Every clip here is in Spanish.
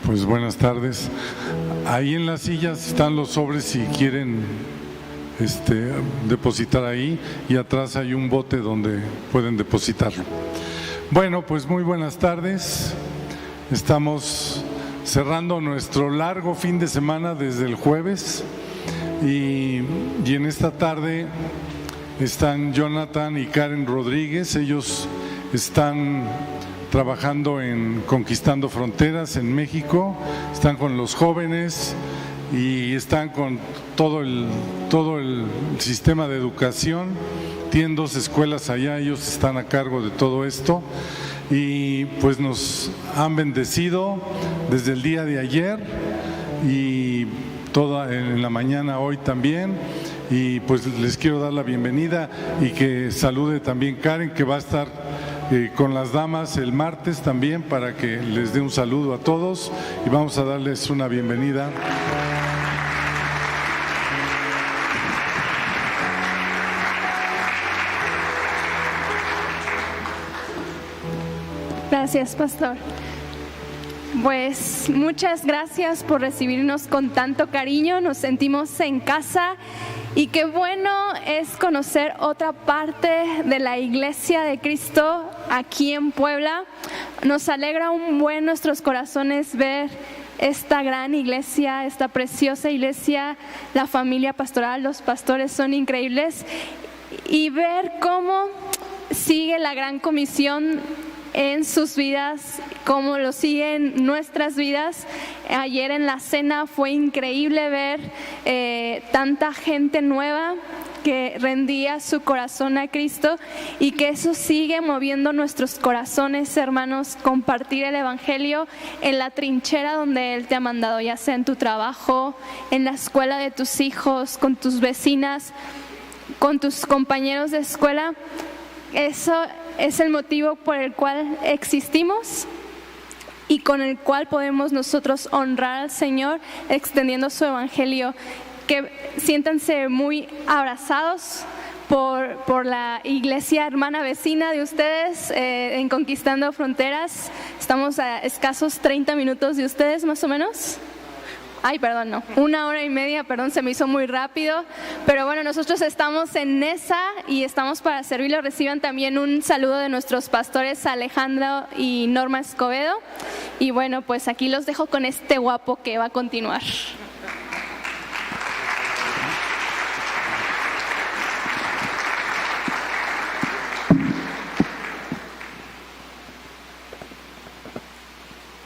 Pues buenas tardes. Ahí en las sillas están los sobres si quieren depositar ahí, y atrás hay un bote donde pueden depositarlo. Bueno, pues muy buenas tardes. Estamos cerrando nuestro largo fin de semana desde el jueves y en esta tarde están Jonathan y Karen Rodríguez. Ellos están trabajando en Conquistando Fronteras en México, están con los jóvenes y están con todo el sistema de educación. Tienen 2 escuelas allá, ellos están a cargo de todo esto y pues nos han bendecido desde el día de ayer y toda en la mañana hoy también. Y pues les quiero dar la bienvenida y que salude también Karen, que va a estar con las damas el martes también, para que les dé un saludo a todos y vamos a darles una bienvenida. Gracias, pastor. Pues muchas gracias por recibirnos con tanto cariño, nos sentimos en casa y qué bueno es conocer otra parte de la Iglesia de Cristo aquí en Puebla. Nos alegra un buen nuestros corazones ver esta gran iglesia, esta preciosa iglesia, la familia pastoral, los pastores son increíbles y ver cómo sigue la gran comisión en sus vidas, como lo siguen nuestras vidas. Ayer en la cena fue increíble ver tanta gente nueva que rendía su corazón a Cristo y que eso sigue moviendo nuestros corazones, hermanos. Compartir el Evangelio en la trinchera donde Él te ha mandado, ya sea en tu trabajo, en la escuela de tus hijos, con tus vecinas, con tus compañeros de escuela. Eso es el motivo por el cual existimos y con el cual podemos nosotros honrar al Señor extendiendo su evangelio. Que siéntanse muy abrazados por la iglesia hermana vecina de ustedes en Conquistando Fronteras. Estamos a escasos 30 minutos de ustedes más o menos. Ay, perdón, no, 1 hora y media, perdón, se me hizo muy rápido, pero bueno, nosotros estamos en esa y estamos para servirlo. Reciban también un saludo de nuestros pastores Alejandro y Norma Escobedo, y bueno, pues aquí los dejo con este guapo que va a continuar.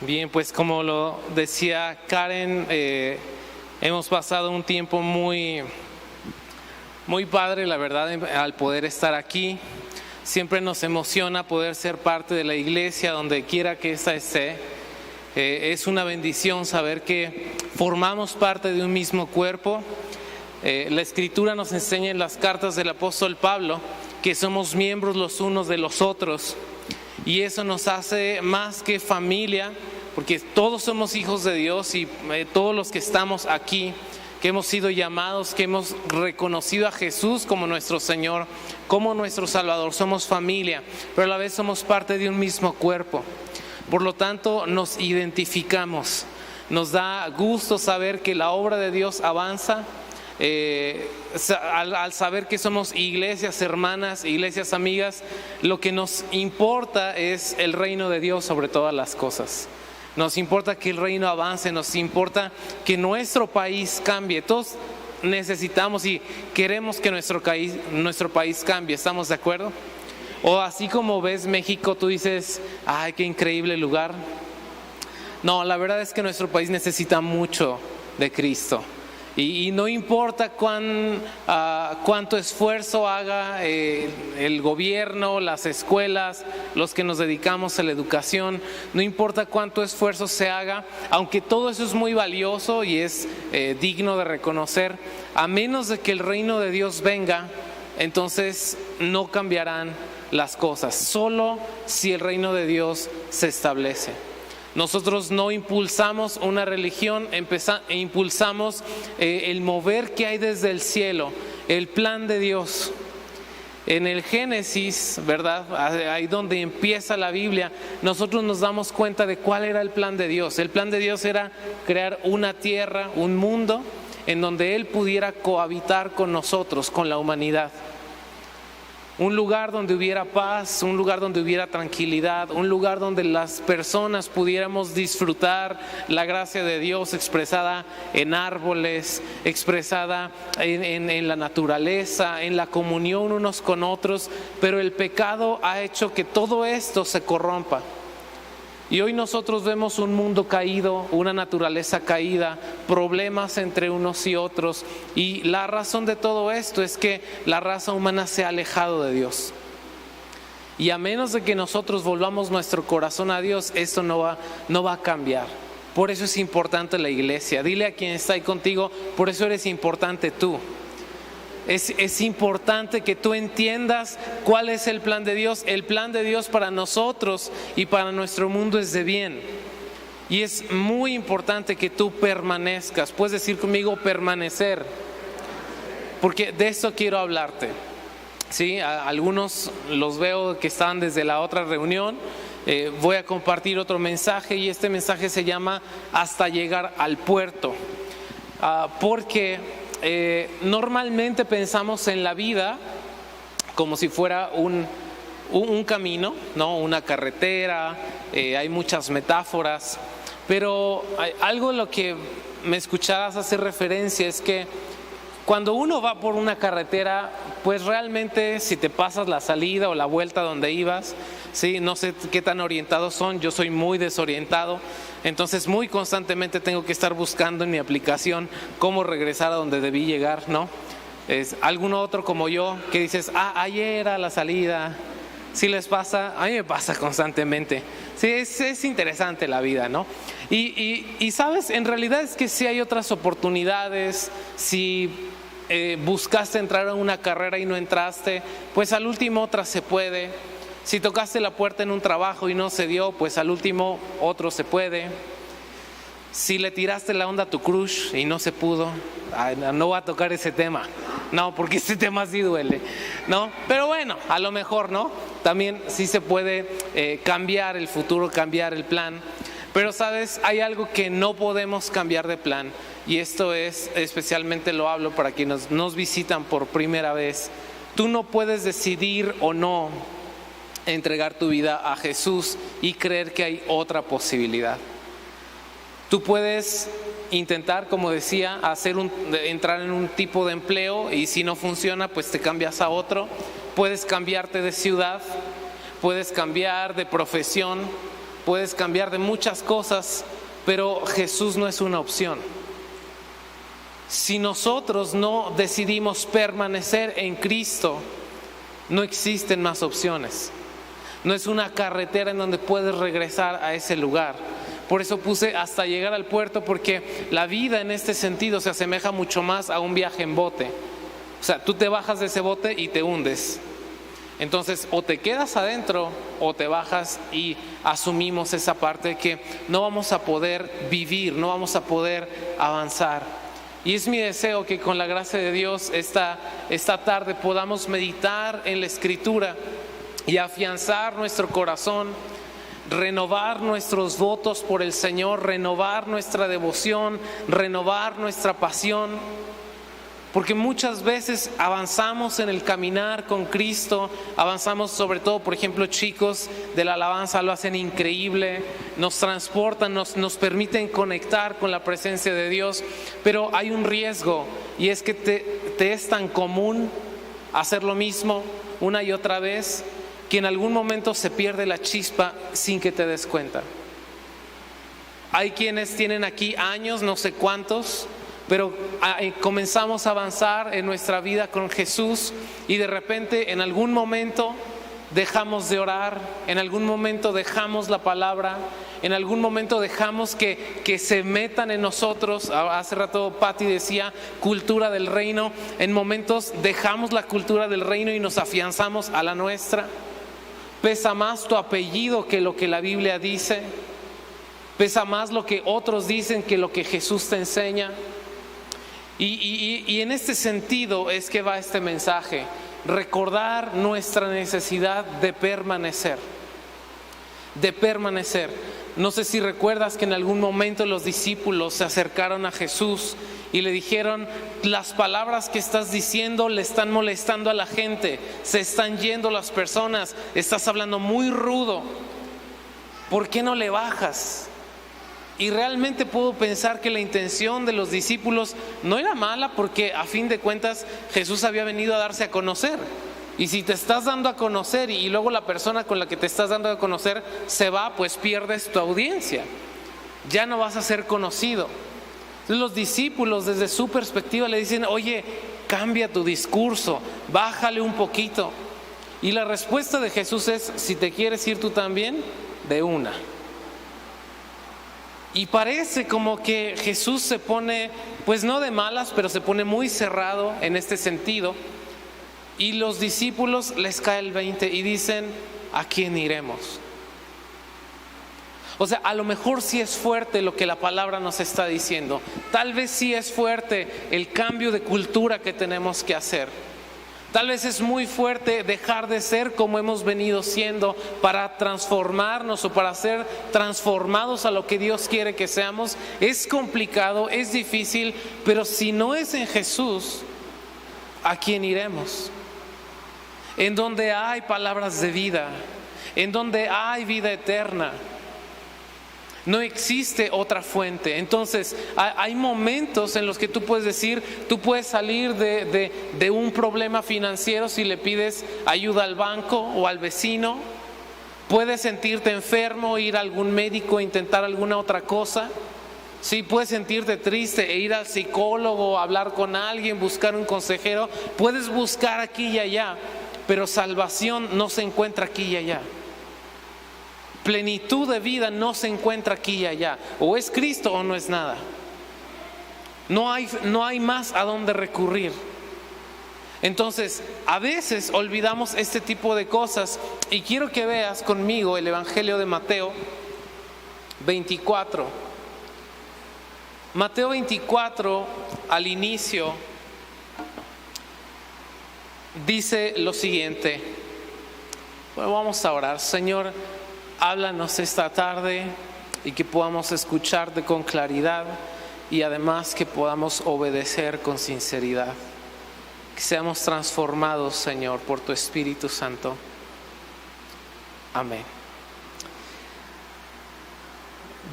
Bien, pues como lo decía Karen, hemos pasado un tiempo muy padre, la verdad, al poder estar aquí. Siempre nos emociona poder ser parte de la iglesia, donde quiera que esta esté. Es una bendición saber que formamos parte de un mismo cuerpo. La Escritura nos enseña en las cartas del apóstol Pablo que somos miembros los unos de los otros. Y eso nos hace más que familia, porque todos somos hijos de Dios y todos los que estamos aquí, que hemos sido llamados, que hemos reconocido a Jesús como nuestro Señor, como nuestro Salvador, somos familia, pero a la vez somos parte de un mismo cuerpo. Por lo tanto, nos identificamos. Nos da gusto saber que la obra de Dios avanza. Al saber que somos iglesias hermanas, iglesias amigas, lo que nos importa es el reino de Dios sobre todas las cosas. Nos importa que el reino avance, nos importa que nuestro país cambie. Todos necesitamos y queremos que nuestro país cambie, ¿estamos de acuerdo? O así como ves México, tú dices, ay, qué increíble lugar. No, la verdad es que nuestro país necesita mucho de Cristo. Y no importa cuánto esfuerzo haga el gobierno, las escuelas, los que nos dedicamos a la educación, no importa cuánto esfuerzo se haga, aunque todo eso es muy valioso y es digno de reconocer, a menos de que el reino de Dios venga, entonces no cambiarán las cosas, solo si el reino de Dios se establece. Nosotros no impulsamos una religión, impulsamos el mover que hay desde el cielo, el plan de Dios. en el Génesis, ¿verdad? Ahí donde empieza la Biblia, nosotros nos damos cuenta de cuál era el plan de Dios. El plan de Dios era crear una tierra, un mundo, en donde Él pudiera cohabitar con nosotros, con la humanidad. Un lugar donde hubiera paz, un lugar donde hubiera tranquilidad, un lugar donde las personas pudiéramos disfrutar la gracia de Dios expresada en árboles, expresada en la naturaleza, en la comunión unos con otros, pero el pecado ha hecho que todo esto se corrompa. Y hoy nosotros vemos un mundo caído, una naturaleza caída, problemas entre unos y otros. Y la razón de todo esto es que la raza humana se ha alejado de Dios. Y a menos de que nosotros volvamos nuestro corazón a Dios, esto no va a cambiar. Por eso es importante la iglesia. Dile a quien está ahí contigo, por eso eres importante tú. Es importante que tú entiendas cuál es el plan de Dios. El plan de Dios para nosotros y para nuestro mundo es de bien. Y es muy importante que tú permanezcas. Puedes decir conmigo permanecer. Porque de eso quiero hablarte. ¿Sí? A algunos los veo que están desde la otra reunión. Voy a compartir otro mensaje y este mensaje se llama Hasta llegar al puerto. Porque normalmente pensamos en la vida como si fuera un camino, ¿no? Una carretera, hay muchas metáforas, pero algo a lo que me escucharás hacer referencia es que cuando uno va por una carretera, pues realmente si te pasas la salida o la vuelta donde ibas, ¿sí? No sé qué tan orientados son, yo soy muy desorientado, entonces muy constantemente tengo que estar buscando en mi aplicación cómo regresar a donde debí llegar, ¿no? Es alguno otro como yo que dices, ayer era la salida. Si les pasa, a mí me pasa constantemente. Sí, es interesante la vida, ¿no? Y sabes, en realidad es que sí hay otras oportunidades. Si buscaste entrar a una carrera y no entraste, pues al último otra se puede. Si tocaste la puerta en un trabajo y no se dio, pues al último otro se puede. Si le tiraste la onda a tu crush y no se pudo, no voy a tocar ese tema, no, porque ese tema sí duele, ¿no? Pero bueno, a lo mejor, ¿no? También sí se puede cambiar el futuro, cambiar el plan. Pero sabes, hay algo que no podemos cambiar de plan, y esto es, especialmente lo hablo para quienes nos visitan por primera vez. Tú no puedes decidir o no entregar tu vida a Jesús y creer que hay otra posibilidad. Tú puedes intentar, como decía, entrar en un tipo de empleo y si no funciona, pues te cambias a otro. Puedes cambiarte de ciudad, puedes cambiar de profesión, puedes cambiar de muchas cosas, pero Jesús no es una opción. Si nosotros no decidimos permanecer en Cristo, no existen más opciones. No es una carretera en donde puedes regresar a ese lugar. Por eso puse hasta llegar al puerto, porque la vida en este sentido se asemeja mucho más a un viaje en bote. O sea, tú te bajas de ese bote y te hundes. Entonces, o te quedas adentro o te bajas, y asumimos esa parte que no vamos a poder vivir, no vamos a poder avanzar. Y es mi deseo que con la gracia de Dios esta tarde podamos meditar en la Escritura y afianzar nuestro corazón, renovar nuestros votos por el Señor, renovar nuestra devoción, renovar nuestra pasión. Porque muchas veces avanzamos en el caminar con Cristo, avanzamos sobre todo, por ejemplo, chicos de la alabanza lo hacen increíble, nos transportan, nos permiten conectar con la presencia de Dios, pero hay un riesgo, y es que te es tan común hacer lo mismo una y otra vez, que en algún momento se pierde la chispa sin que te des cuenta. Hay quienes tienen aquí años, no sé cuántos, pero comenzamos a avanzar en nuestra vida con Jesús y de repente en algún momento dejamos de orar, en algún momento dejamos la palabra, en algún momento dejamos que se metan en nosotros. Hace rato Patti decía cultura del reino. En momentos dejamos la cultura del reino y nos afianzamos a la nuestra. Pesa más tu apellido que lo que la Biblia dice. Pesa más lo que otros dicen que lo que Jesús te enseña. Y en este sentido es que va este mensaje. recordar nuestra necesidad de permanecer. De permanecer. No sé si recuerdas que en algún momento los discípulos se acercaron a Jesús y le dijeron: las palabras que estás diciendo le están molestando a la gente, se están yendo las personas, estás hablando muy rudo, ¿por qué no le bajas? Y realmente puedo pensar que la intención de los discípulos no era mala, porque a fin de cuentas Jesús había venido a darse a conocer. Y si te estás dando a conocer y luego la persona con la que te estás dando a conocer se va, pues pierdes tu audiencia, ya no vas a ser conocido. Entonces los discípulos, desde su perspectiva, le dicen: oye, cambia tu discurso, bájale un poquito. Y la respuesta de Jesús es: si te quieres ir tú también, de una. Y parece como que Jesús se pone, pues no de malas, pero se pone muy cerrado en este sentido. Y los discípulos les cae el 20 y dicen: ¿a quién iremos? O sea, a lo mejor sí es fuerte lo que la palabra nos está diciendo. Tal vez sí es fuerte el cambio de cultura que tenemos que hacer. Tal vez es muy fuerte dejar de ser como hemos venido siendo para transformarnos o para ser transformados a lo que Dios quiere que seamos. Es complicado, es difícil, pero si no es en Jesús, ¿a quién iremos? En donde hay palabras de vida, en donde hay vida eterna. No existe otra fuente. Entonces hay momentos en los que tú puedes decir, tú puedes salir de un problema financiero si le pides ayuda al banco o al vecino. Puedes sentirte enfermo, ir a algún médico, intentar alguna otra cosa. Sí, puedes sentirte triste e ir al psicólogo, hablar con alguien, buscar un consejero. Puedes buscar aquí y allá, pero salvación no se encuentra aquí y allá. Plenitud de vida no se encuentra aquí y allá. O es Cristo o no es nada. No hay más a dónde recurrir. Entonces, a veces olvidamos este tipo de cosas. Y quiero que veas conmigo el Evangelio de Mateo 24. Mateo 24, al inicio, dice lo siguiente. Bueno, vamos a orar. Señor, háblanos esta tarde y que podamos escucharte con claridad y además que podamos obedecer con sinceridad. Que seamos transformados, Señor, por tu Espíritu Santo. Amén.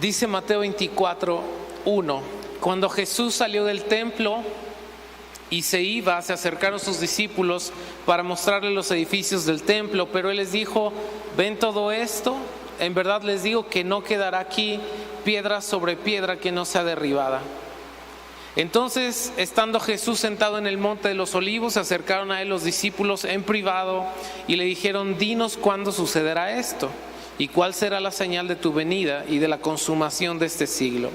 Dice Mateo 24, 1. Cuando Jesús salió del templo y se acercaron sus discípulos para mostrarle los edificios del templo, pero él les dijo: ¿ven todo esto? En verdad les digo que no quedará aquí piedra sobre piedra que no sea derribada. Entonces, estando Jesús sentado en el monte de los olivos, se acercaron a él los discípulos en privado y le dijeron: dinos cuándo sucederá esto y cuál será la señal de tu venida y de la consumación de este siglo.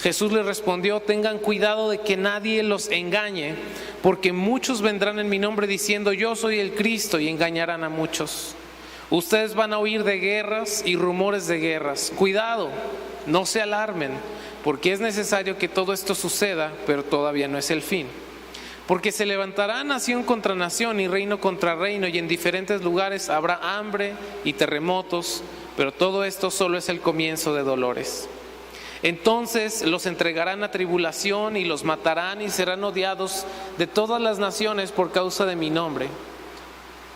Jesús les respondió: tengan cuidado de que nadie los engañe, porque muchos vendrán en mi nombre diciendo: yo soy el Cristo, y engañarán a muchos. Ustedes van a oír de guerras y rumores de guerras. Cuidado, no se alarmen, porque es necesario que todo esto suceda, pero todavía no es el fin. Porque se levantará nación contra nación y reino contra reino, y en diferentes lugares habrá hambre y terremotos, pero todo esto solo es el comienzo de dolores. Entonces los entregarán a tribulación y los matarán y serán odiados de todas las naciones por causa de mi nombre.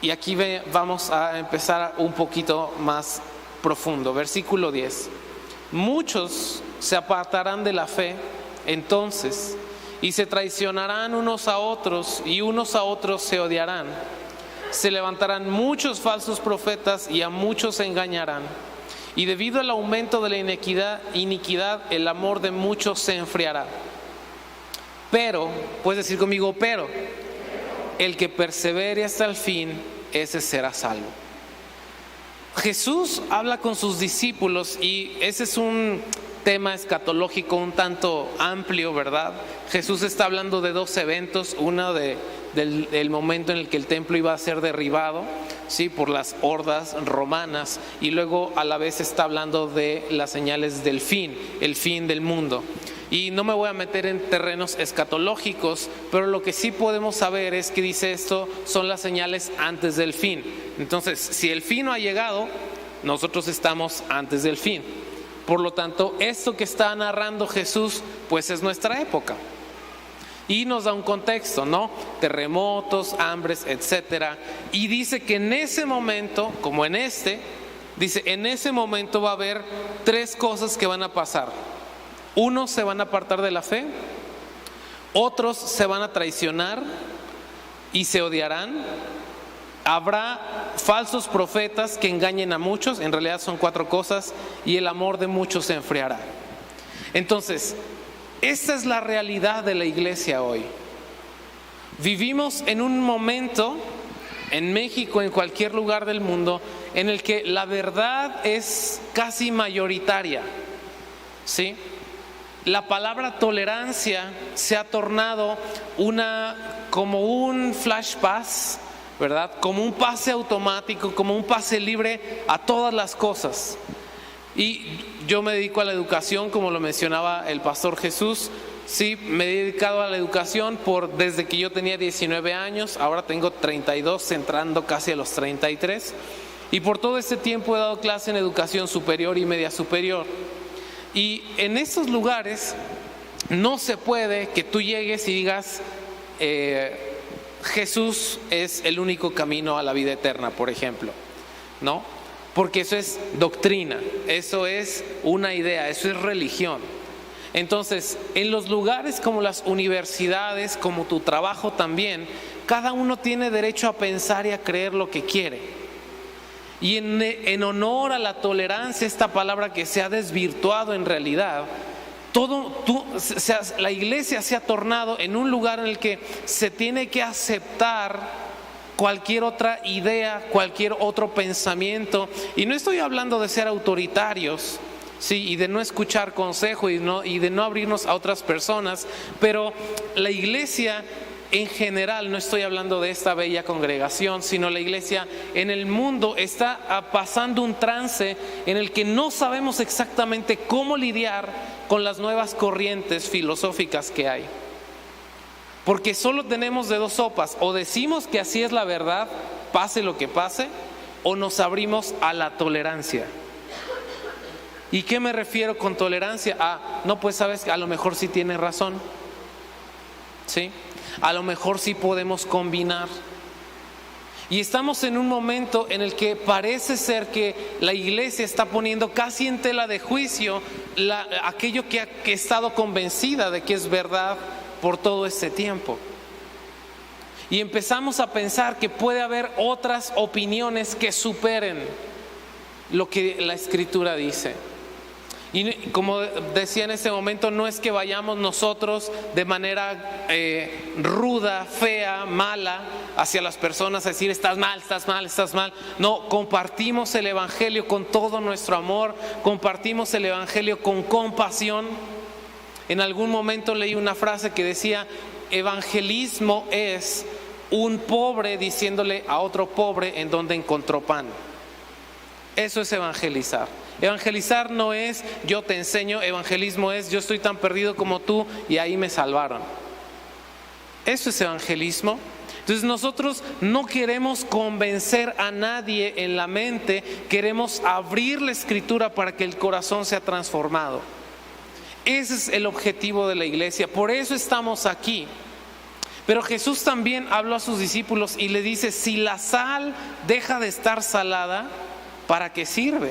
Y aquí vamos a empezar un poquito más profundo. Versículo 10. Muchos se apartarán de la fe entonces y se traicionarán unos a otros y unos a otros se odiarán. Se levantarán muchos falsos profetas y a muchos se engañarán. Y debido al aumento de la iniquidad, el amor de muchos se enfriará. Pero, puedes decir conmigo, pero, el que persevere hasta el fin, ese será salvo. Jesús habla con sus discípulos y ese es un tema escatológico un tanto amplio, ¿verdad? Jesús está hablando de dos eventos, uno del momento en el que el templo iba a ser derribado, ¿sí?, por las hordas romanas, y luego a la vez está hablando de las señales del fin, el fin del mundo. Y no me voy a meter en terrenos escatológicos, pero lo que sí podemos saber es que dice esto son las señales antes del fin. Entonces, si el fin no ha llegado, nosotros estamos antes del fin. Por lo tanto, esto que está narrando Jesús, pues es nuestra época. Y nos da un contexto, ¿no? Terremotos, hambres, etcétera. Y dice que en ese momento, como en dice, en ese momento va a haber 3 cosas que van a pasar. Unos se van a apartar de la fe, otros se van a traicionar y se odiarán. Habrá falsos profetas que engañen a muchos, en realidad son 4 cosas, y el amor de muchos se enfriará. Entonces, esta es la realidad de la iglesia hoy. Vivimos en un momento, en México, en cualquier lugar del mundo, en el que la verdad es casi mayoritaria, ¿sí? La palabra tolerancia se ha tornado como un flash pass, ¿verdad? Como un pase automático, como un pase libre a todas las cosas. Y yo me dedico a la educación, como lo mencionaba el pastor Jesús. Sí, me he dedicado a la educación desde que yo tenía 19 años, ahora tengo 32, entrando casi a los 33. Y por todo este tiempo he dado clase en educación superior y media superior. Y en estos lugares no se puede que tú llegues y digas, Jesús es el único camino a la vida eterna, por ejemplo, ¿no? Porque eso es doctrina, eso es una idea, eso es religión. Entonces, en los lugares como las universidades, como tu trabajo también, cada uno tiene derecho a pensar y a creer lo que quiere. Y en honor a la tolerancia, esta palabra que se ha desvirtuado en realidad, la iglesia se ha tornado en un lugar en el que se tiene que aceptar cualquier otra idea, cualquier otro pensamiento. Y no estoy hablando de ser autoritarios, sí, y de no escuchar consejo y de no abrirnos a otras personas, pero la iglesia en general, no estoy hablando de esta bella congregación, sino la iglesia en el mundo está pasando un trance en el que no sabemos exactamente cómo lidiar con las nuevas corrientes filosóficas que hay. Porque solo tenemos de 2 sopas: o decimos que así es la verdad, pase lo que pase, o nos abrimos a la tolerancia. ¿Y qué me refiero con tolerancia? No, pues sabes que a lo mejor sí tiene razón, ¿sí? A lo mejor sí podemos combinar. Y estamos en un momento en el que parece ser que la iglesia está poniendo casi en tela de juicio aquello que ha estado convencida de que es verdad por todo este tiempo. Y empezamos a pensar que puede haber otras opiniones que superen lo que la Escritura dice. Y como decía en ese momento, no es que vayamos nosotros de manera ruda, fea, mala hacia las personas a decir estás mal, estás mal, estás mal. No, compartimos el evangelio con todo nuestro amor, compartimos el evangelio con compasión. En algún momento leí una frase que decía: evangelismo es un pobre diciéndole a otro pobre en donde encontró pan. Eso es evangelizar. Evangelizar no es yo te enseño, evangelismo es yo estoy tan perdido como tú y ahí me salvaron. Eso es evangelismo. Entonces nosotros no queremos convencer a nadie en la mente, queremos abrir la Escritura para que el corazón sea transformado. Ese es el objetivo de la iglesia, por eso estamos aquí. Pero Jesús también habló a sus discípulos y le dice: si la sal deja de estar salada, ¿para qué sirve?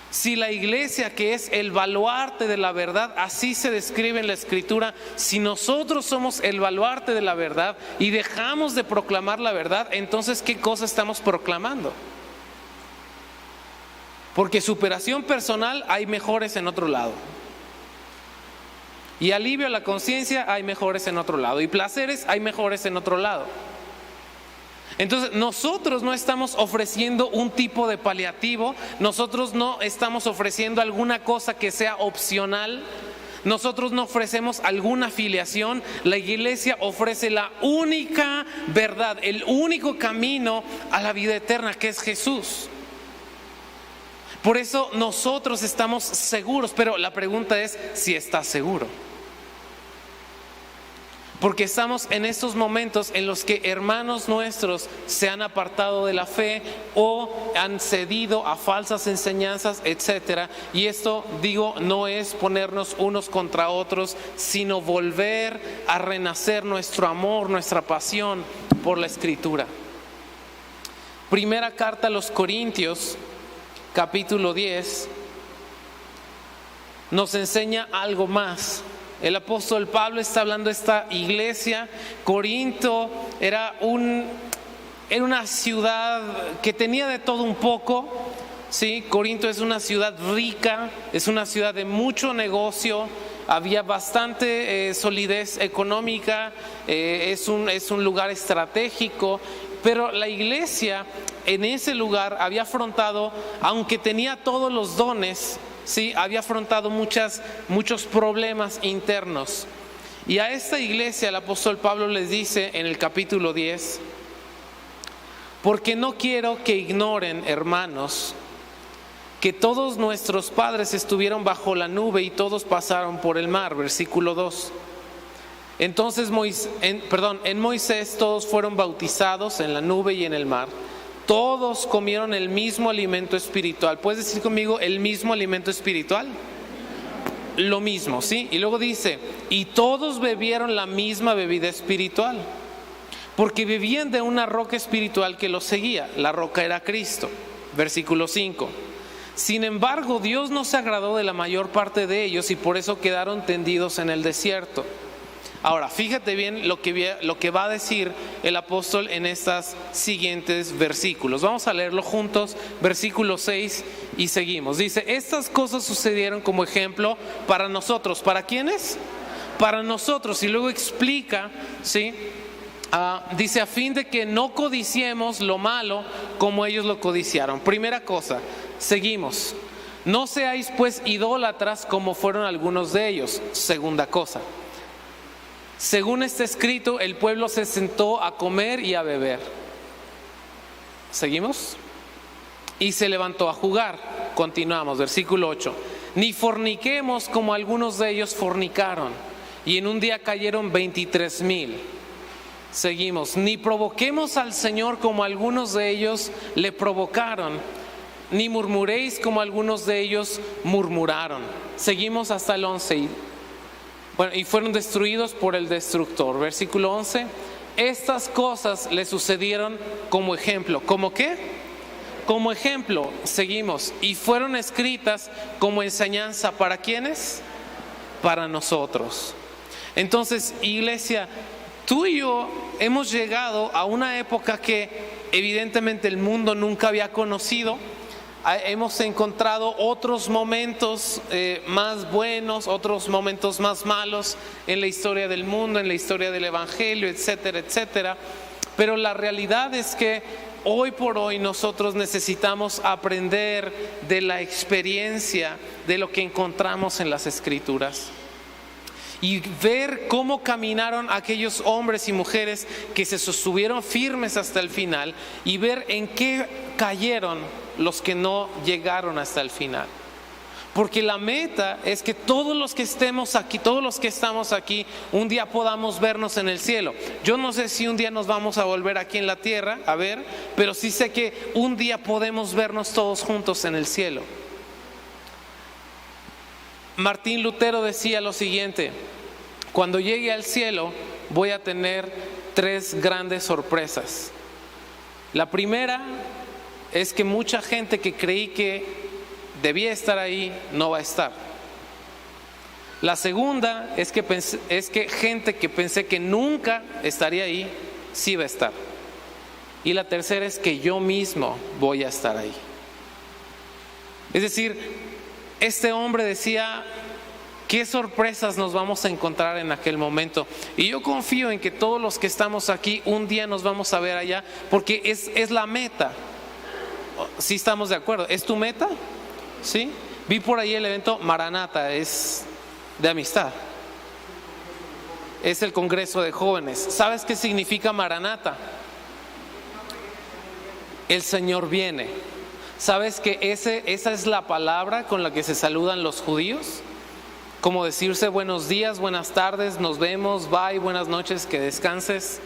Si la iglesia, que es el baluarte de la verdad, así se describe en la Escritura, si nosotros somos el baluarte de la verdad y dejamos de proclamar la verdad, entonces ¿qué cosa estamos proclamando? Porque superación personal hay mejores en otro lado. Y alivio a la conciencia hay mejores en otro lado. Y placeres hay mejores en otro lado. Entonces nosotros no estamos ofreciendo un tipo de paliativo, nosotros no estamos ofreciendo alguna cosa que sea opcional, nosotros no ofrecemos alguna afiliación. La iglesia ofrece la única verdad, el único camino a la vida eterna, que es Jesús. Por eso nosotros estamos seguros, pero la pregunta es si estás seguro. Porque estamos en estos momentos en los que hermanos nuestros se han apartado de la fe o han cedido a falsas enseñanzas, etcétera. Y esto, digo, no es ponernos unos contra otros, sino volver a renacer nuestro amor, nuestra pasión por la Escritura. Primera carta a los Corintios, capítulo 10, nos enseña algo más. El apóstol Pablo está hablando de esta iglesia. Corinto era una ciudad que tenía de todo un poco, ¿sí? Corinto es una ciudad rica, es una ciudad de mucho negocio, había bastante solidez económica, es un lugar estratégico, pero la iglesia en ese lugar había afrontado, aunque tenía todos los dones, sí, había afrontado muchos problemas internos. Y a esta iglesia el apóstol Pablo les dice en el capítulo 10, porque no quiero que ignoren, hermanos, que todos nuestros padres estuvieron bajo la nube y todos pasaron por el mar. Versículo 2. Entonces en Moisés todos fueron bautizados en la nube y en el mar. Todos comieron el mismo alimento espiritual. ¿Puedes decir conmigo el mismo alimento espiritual? Lo mismo, ¿sí? Y luego dice, y todos bebieron la misma bebida espiritual, porque bebían de una roca espiritual que los seguía. La roca era Cristo. Versículo 5. Sin embargo, Dios no se agradó de la mayor parte de ellos y por eso quedaron tendidos en el desierto. Ahora, fíjate bien lo que va a decir el apóstol en estos siguientes versículos. Vamos a leerlo juntos, versículo 6 y seguimos. Dice, estas cosas sucedieron como ejemplo para nosotros. ¿Para quiénes? Para nosotros. Y luego explica, ¿sí? Dice, a fin de que no codiciemos lo malo como ellos lo codiciaron. Primera cosa, seguimos. No seáis pues idólatras como fueron algunos de ellos. Segunda cosa. Según está escrito, el pueblo se sentó a comer y a beber. ¿Seguimos? Y se levantó a jugar. Continuamos, versículo 8. Ni forniquemos como algunos de ellos fornicaron, y en un día cayeron 23,000. Seguimos. Ni provoquemos al Señor como algunos de ellos le provocaron, ni murmuréis como algunos de ellos murmuraron. Seguimos hasta el 11. Bueno, y fueron destruidos por el destructor. Versículo 11. Estas cosas le sucedieron como ejemplo. ¿Cómo qué? Como ejemplo. Seguimos. Y fueron escritas como enseñanza. ¿Para quiénes? Para nosotros. Entonces, iglesia, tú y yo hemos llegado a una época que evidentemente el mundo nunca había conocido. Hemos encontrado otros momentos más buenos, otros momentos más malos en la historia del mundo, en la historia del Evangelio, etcétera, etcétera. Pero la realidad es que hoy por hoy nosotros necesitamos aprender de la experiencia de lo que encontramos en las Escrituras y ver cómo caminaron aquellos hombres y mujeres que se sostuvieron firmes hasta el final, y ver en qué cayeron los que no llegaron hasta el final. Porque la meta es que todos los que estemos aquí, todos los que estamos aquí, un día podamos vernos en el cielo. Yo no sé si un día nos vamos a volver aquí en la tierra a ver, pero sí sé que un día podemos vernos todos juntos en el cielo. Martín Lutero decía lo siguiente: cuando llegue al cielo voy a tener 3 grandes sorpresas. La primera es que mucha gente que creí que debía estar ahí no va a estar. La segunda es que gente que pensé que nunca estaría ahí sí va a estar. Y la tercera es que yo mismo voy a estar ahí. Es decir, este hombre decía, ¿qué sorpresas nos vamos a encontrar en aquel momento? Y yo confío en que todos los que estamos aquí un día nos vamos a ver allá, porque es la meta. ¿Sí estamos de acuerdo? ¿Es tu meta? ¿Sí? Vi por ahí el evento Maranata, es de amistad. Es el Congreso de Jóvenes. ¿Sabes qué significa Maranata? El Señor viene. ¿Sabes que esa es la palabra con la que se saludan los judíos? Como decirse buenos días, buenas tardes, nos vemos, bye, buenas noches, que descanses.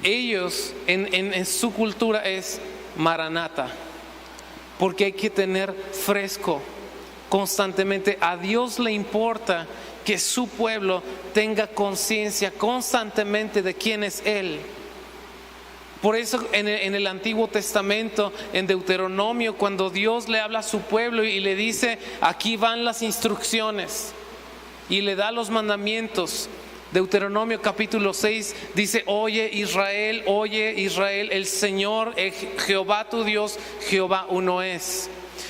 Ellos en su cultura es Maranata, porque hay que tener fresco constantemente. A Dios le importa que su pueblo tenga conciencia constantemente de quién es Él. Por eso en el Antiguo Testamento, en Deuteronomio, cuando Dios le habla a su pueblo y le dice, aquí van las instrucciones, y le da los mandamientos. Deuteronomio capítulo 6 dice, oye Israel, el Señor, Jehová tu Dios, Jehová uno es.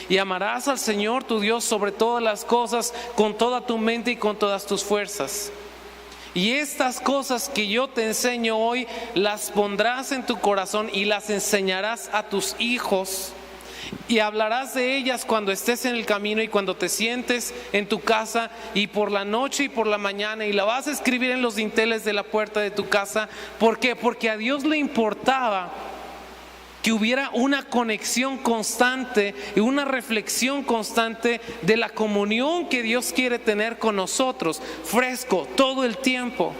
Y amarás al Señor tu Dios sobre todas las cosas, con toda tu mente y con todas tus fuerzas. Y estas cosas que yo te enseño hoy, las pondrás en tu corazón y las enseñarás a tus hijos. Y hablarás de ellas cuando estés en el camino y cuando te sientes en tu casa, y por la noche y por la mañana, y la vas a escribir en los dinteles de la puerta de tu casa. ¿Por qué? Porque a Dios le importaba que hubiera una conexión constante y una reflexión constante de la comunión que Dios quiere tener con nosotros, fresco todo el tiempo.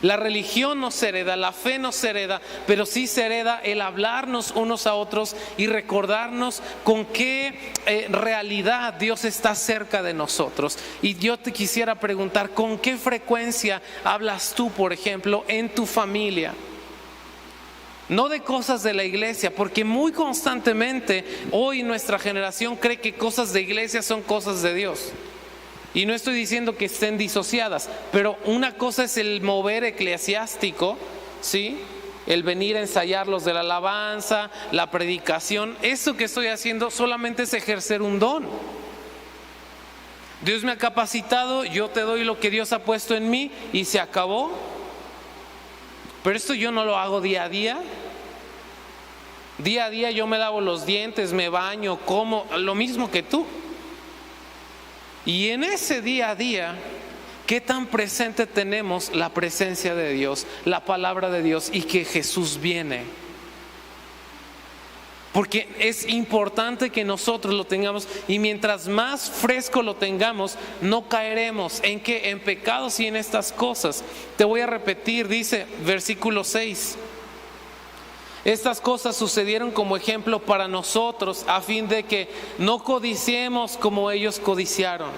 La religión no se hereda, la fe no se hereda, pero sí se hereda el hablarnos unos a otros y recordarnos con qué realidad Dios está cerca de nosotros. Y yo te quisiera preguntar, ¿con qué frecuencia hablas tú, por ejemplo, en tu familia? No de cosas de la iglesia, porque muy constantemente hoy nuestra generación cree que cosas de iglesia son cosas de Dios. Y no estoy diciendo que estén disociadas, pero una cosa es el mover eclesiástico, ¿sí? El venir a ensayar los de la alabanza, la predicación. Eso que estoy haciendo solamente es ejercer un don. Dios me ha capacitado, yo te doy lo que Dios ha puesto en mí y se acabó. Pero esto yo no lo hago día a día. Día a día yo me lavo los dientes, me baño, como, lo mismo que tú. Y en ese día a día, ¿qué tan presente tenemos la presencia de Dios, la palabra de Dios y que Jesús viene? Porque es importante que nosotros lo tengamos, y mientras más fresco lo tengamos, no caeremos en qué, en pecados y en estas cosas. Te voy a repetir, dice versículo 6. Estas cosas sucedieron como ejemplo para nosotros, a fin de que no codiciemos como ellos codiciaron,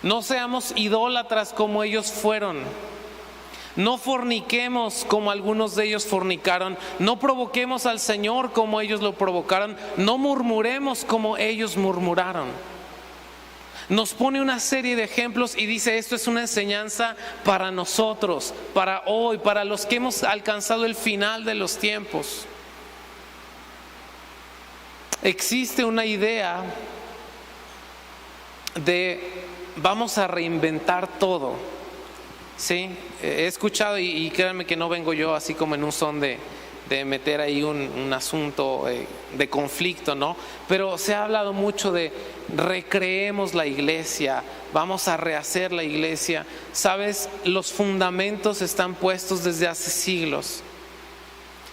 no seamos idólatras como ellos fueron, no forniquemos como algunos de ellos fornicaron, no provoquemos al Señor como ellos lo provocaron, no murmuremos como ellos murmuraron. Nos pone una serie de ejemplos y dice, esto es una enseñanza para nosotros, para hoy, para los que hemos alcanzado el final de los tiempos. Existe una idea de vamos a reinventar todo. Sí, he escuchado y créanme que no vengo yo así como en un son de meter ahí un asunto de conflicto, ¿no? Pero se ha hablado mucho de recreemos la iglesia, vamos a rehacer la iglesia. ¿Sabes? Los fundamentos están puestos desde hace siglos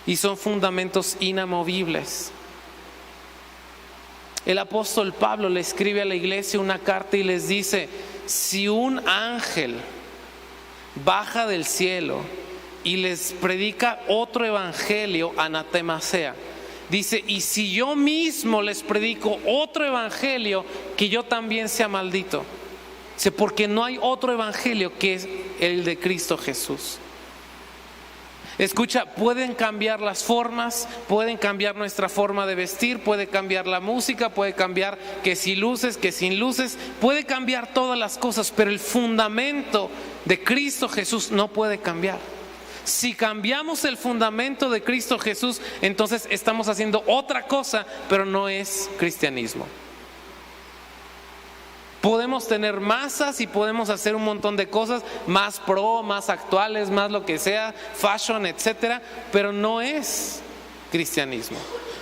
y son fundamentos inamovibles. El apóstol Pablo le escribe a la iglesia una carta y les dice, si un ángel baja del cielo y les predica otro evangelio, anatema sea. Dice, y si yo mismo les predico otro evangelio, que yo también sea maldito. Dice, porque no hay otro evangelio que es el de Cristo Jesús. Escucha, pueden cambiar las formas, pueden cambiar nuestra forma de vestir, puede cambiar la música, puede cambiar que si luces, que sin luces, puede cambiar todas las cosas, pero el fundamento de Cristo Jesús no puede cambiar. Si cambiamos el fundamento de Cristo Jesús, entonces estamos haciendo otra cosa, pero no es cristianismo. Podemos tener masas y podemos hacer un montón de cosas más pro, más actuales, más lo que sea, fashion, etcétera, pero no es cristianismo.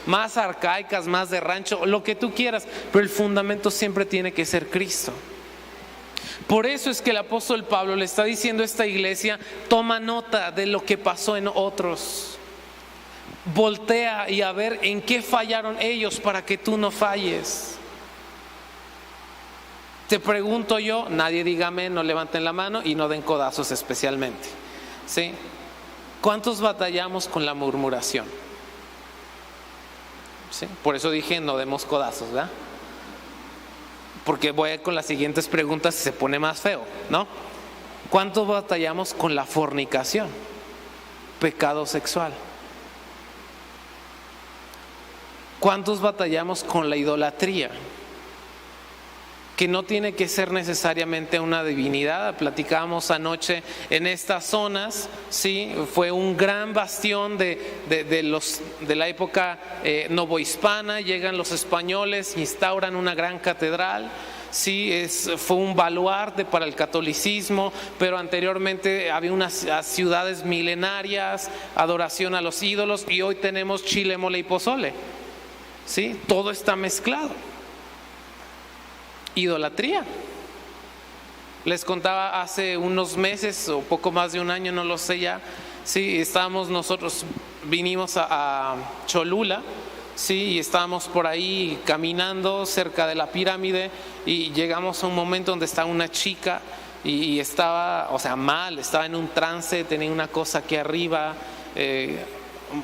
Más arcaicas, más de rancho, lo que tú quieras, pero el fundamento siempre tiene que ser Cristo. Por eso es que el apóstol Pablo le está diciendo a esta iglesia, toma nota de lo que pasó en otros. Voltea y a ver en qué fallaron ellos para que tú no falles. Te pregunto yo, nadie diga amén, no levanten la mano y no den codazos especialmente, ¿sí? ¿Cuántos batallamos con la murmuración? ¿Sí? Por eso dije no demos codazos, ¿verdad? Porque voy a ir con las siguientes preguntas y se pone más feo, ¿no? ¿Cuántos batallamos con la fornicación? Pecado sexual. ¿Cuántos batallamos con la idolatría? Que no tiene que ser necesariamente una divinidad. Platicábamos anoche en estas zonas, sí, fue un gran bastión de la época novohispana. Llegan los españoles, instauran una gran catedral. Sí, fue un baluarte para el catolicismo, pero anteriormente había unas ciudades milenarias, adoración a los ídolos, y hoy tenemos chile, mole y pozole. Sí, todo está mezclado. Idolatría. Les contaba hace unos meses o poco más de un año, no lo sé ya. Sí, vinimos a Cholula. Sí, y estábamos por ahí caminando cerca de la pirámide y llegamos a un momento donde estaba una chica y estaba, mal, estaba en un trance, tenía una cosa aquí arriba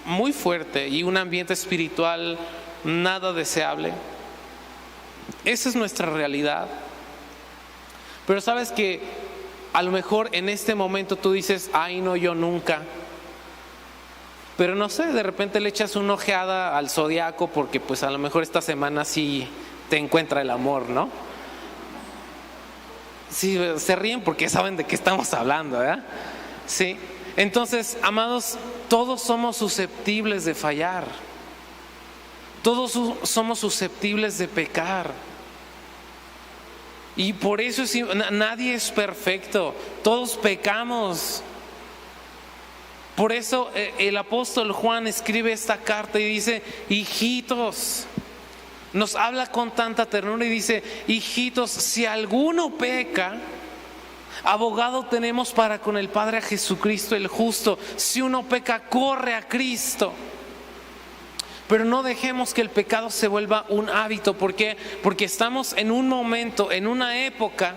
muy fuerte y un ambiente espiritual nada deseable. Esa es nuestra realidad. Pero sabes que a lo mejor en este momento tú dices, ay no, yo nunca. Pero no sé, de repente le echas una ojeada al zodiaco porque pues a lo mejor esta semana sí te encuentra el amor, ¿no? Sí, se ríen porque saben de qué estamos hablando, ¿verdad? Sí. Entonces, amados, todos somos susceptibles de fallar. Todos somos susceptibles de pecar. Y por eso nadie es perfecto. Todos pecamos. Por eso el apóstol Juan escribe esta carta y dice, hijitos, nos habla con tanta ternura y dice, hijitos, si alguno peca, abogado tenemos para con el Padre a Jesucristo el justo. Si uno peca, corre a Cristo. Pero no dejemos que el pecado se vuelva un hábito. ¿Por qué? Porque estamos en un momento, en una época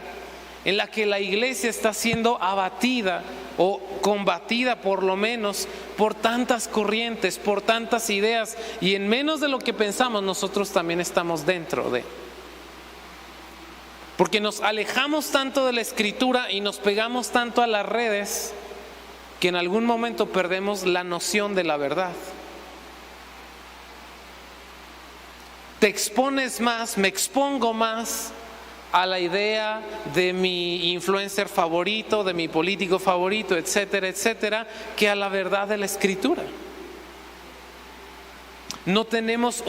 en la que la iglesia está siendo abatida o combatida por lo menos por tantas corrientes, por tantas ideas, y en menos de lo que pensamos nosotros también estamos dentro de. Porque nos alejamos tanto de la Escritura y nos pegamos tanto a las redes que en algún momento perdemos la noción de la verdad. Te expones más, me expongo más a la idea de mi influencer favorito, de mi político favorito, etcétera, etcétera, que a la verdad de la Escritura. No tenemos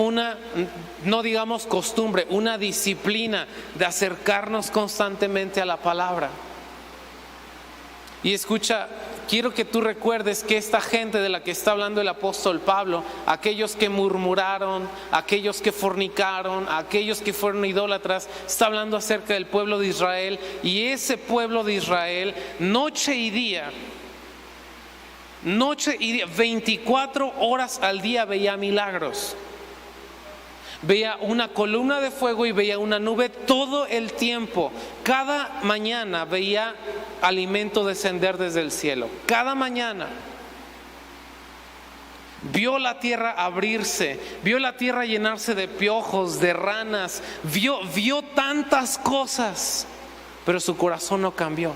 no digamos costumbre, una disciplina de acercarnos constantemente a la palabra. Y escucha, quiero que tú recuerdes que esta gente de la que está hablando el apóstol Pablo, aquellos que murmuraron, aquellos que fornicaron, aquellos que fueron idólatras, está hablando acerca del pueblo de Israel. Y ese pueblo de Israel, noche y día, 24 horas al día veía milagros. Veía una columna de fuego y veía una nube todo el tiempo. Cada mañana veía alimento descender desde el cielo. Cada mañana. Vio la tierra abrirse, vio la tierra llenarse de piojos, de ranas, vio tantas cosas, pero su corazón no cambió.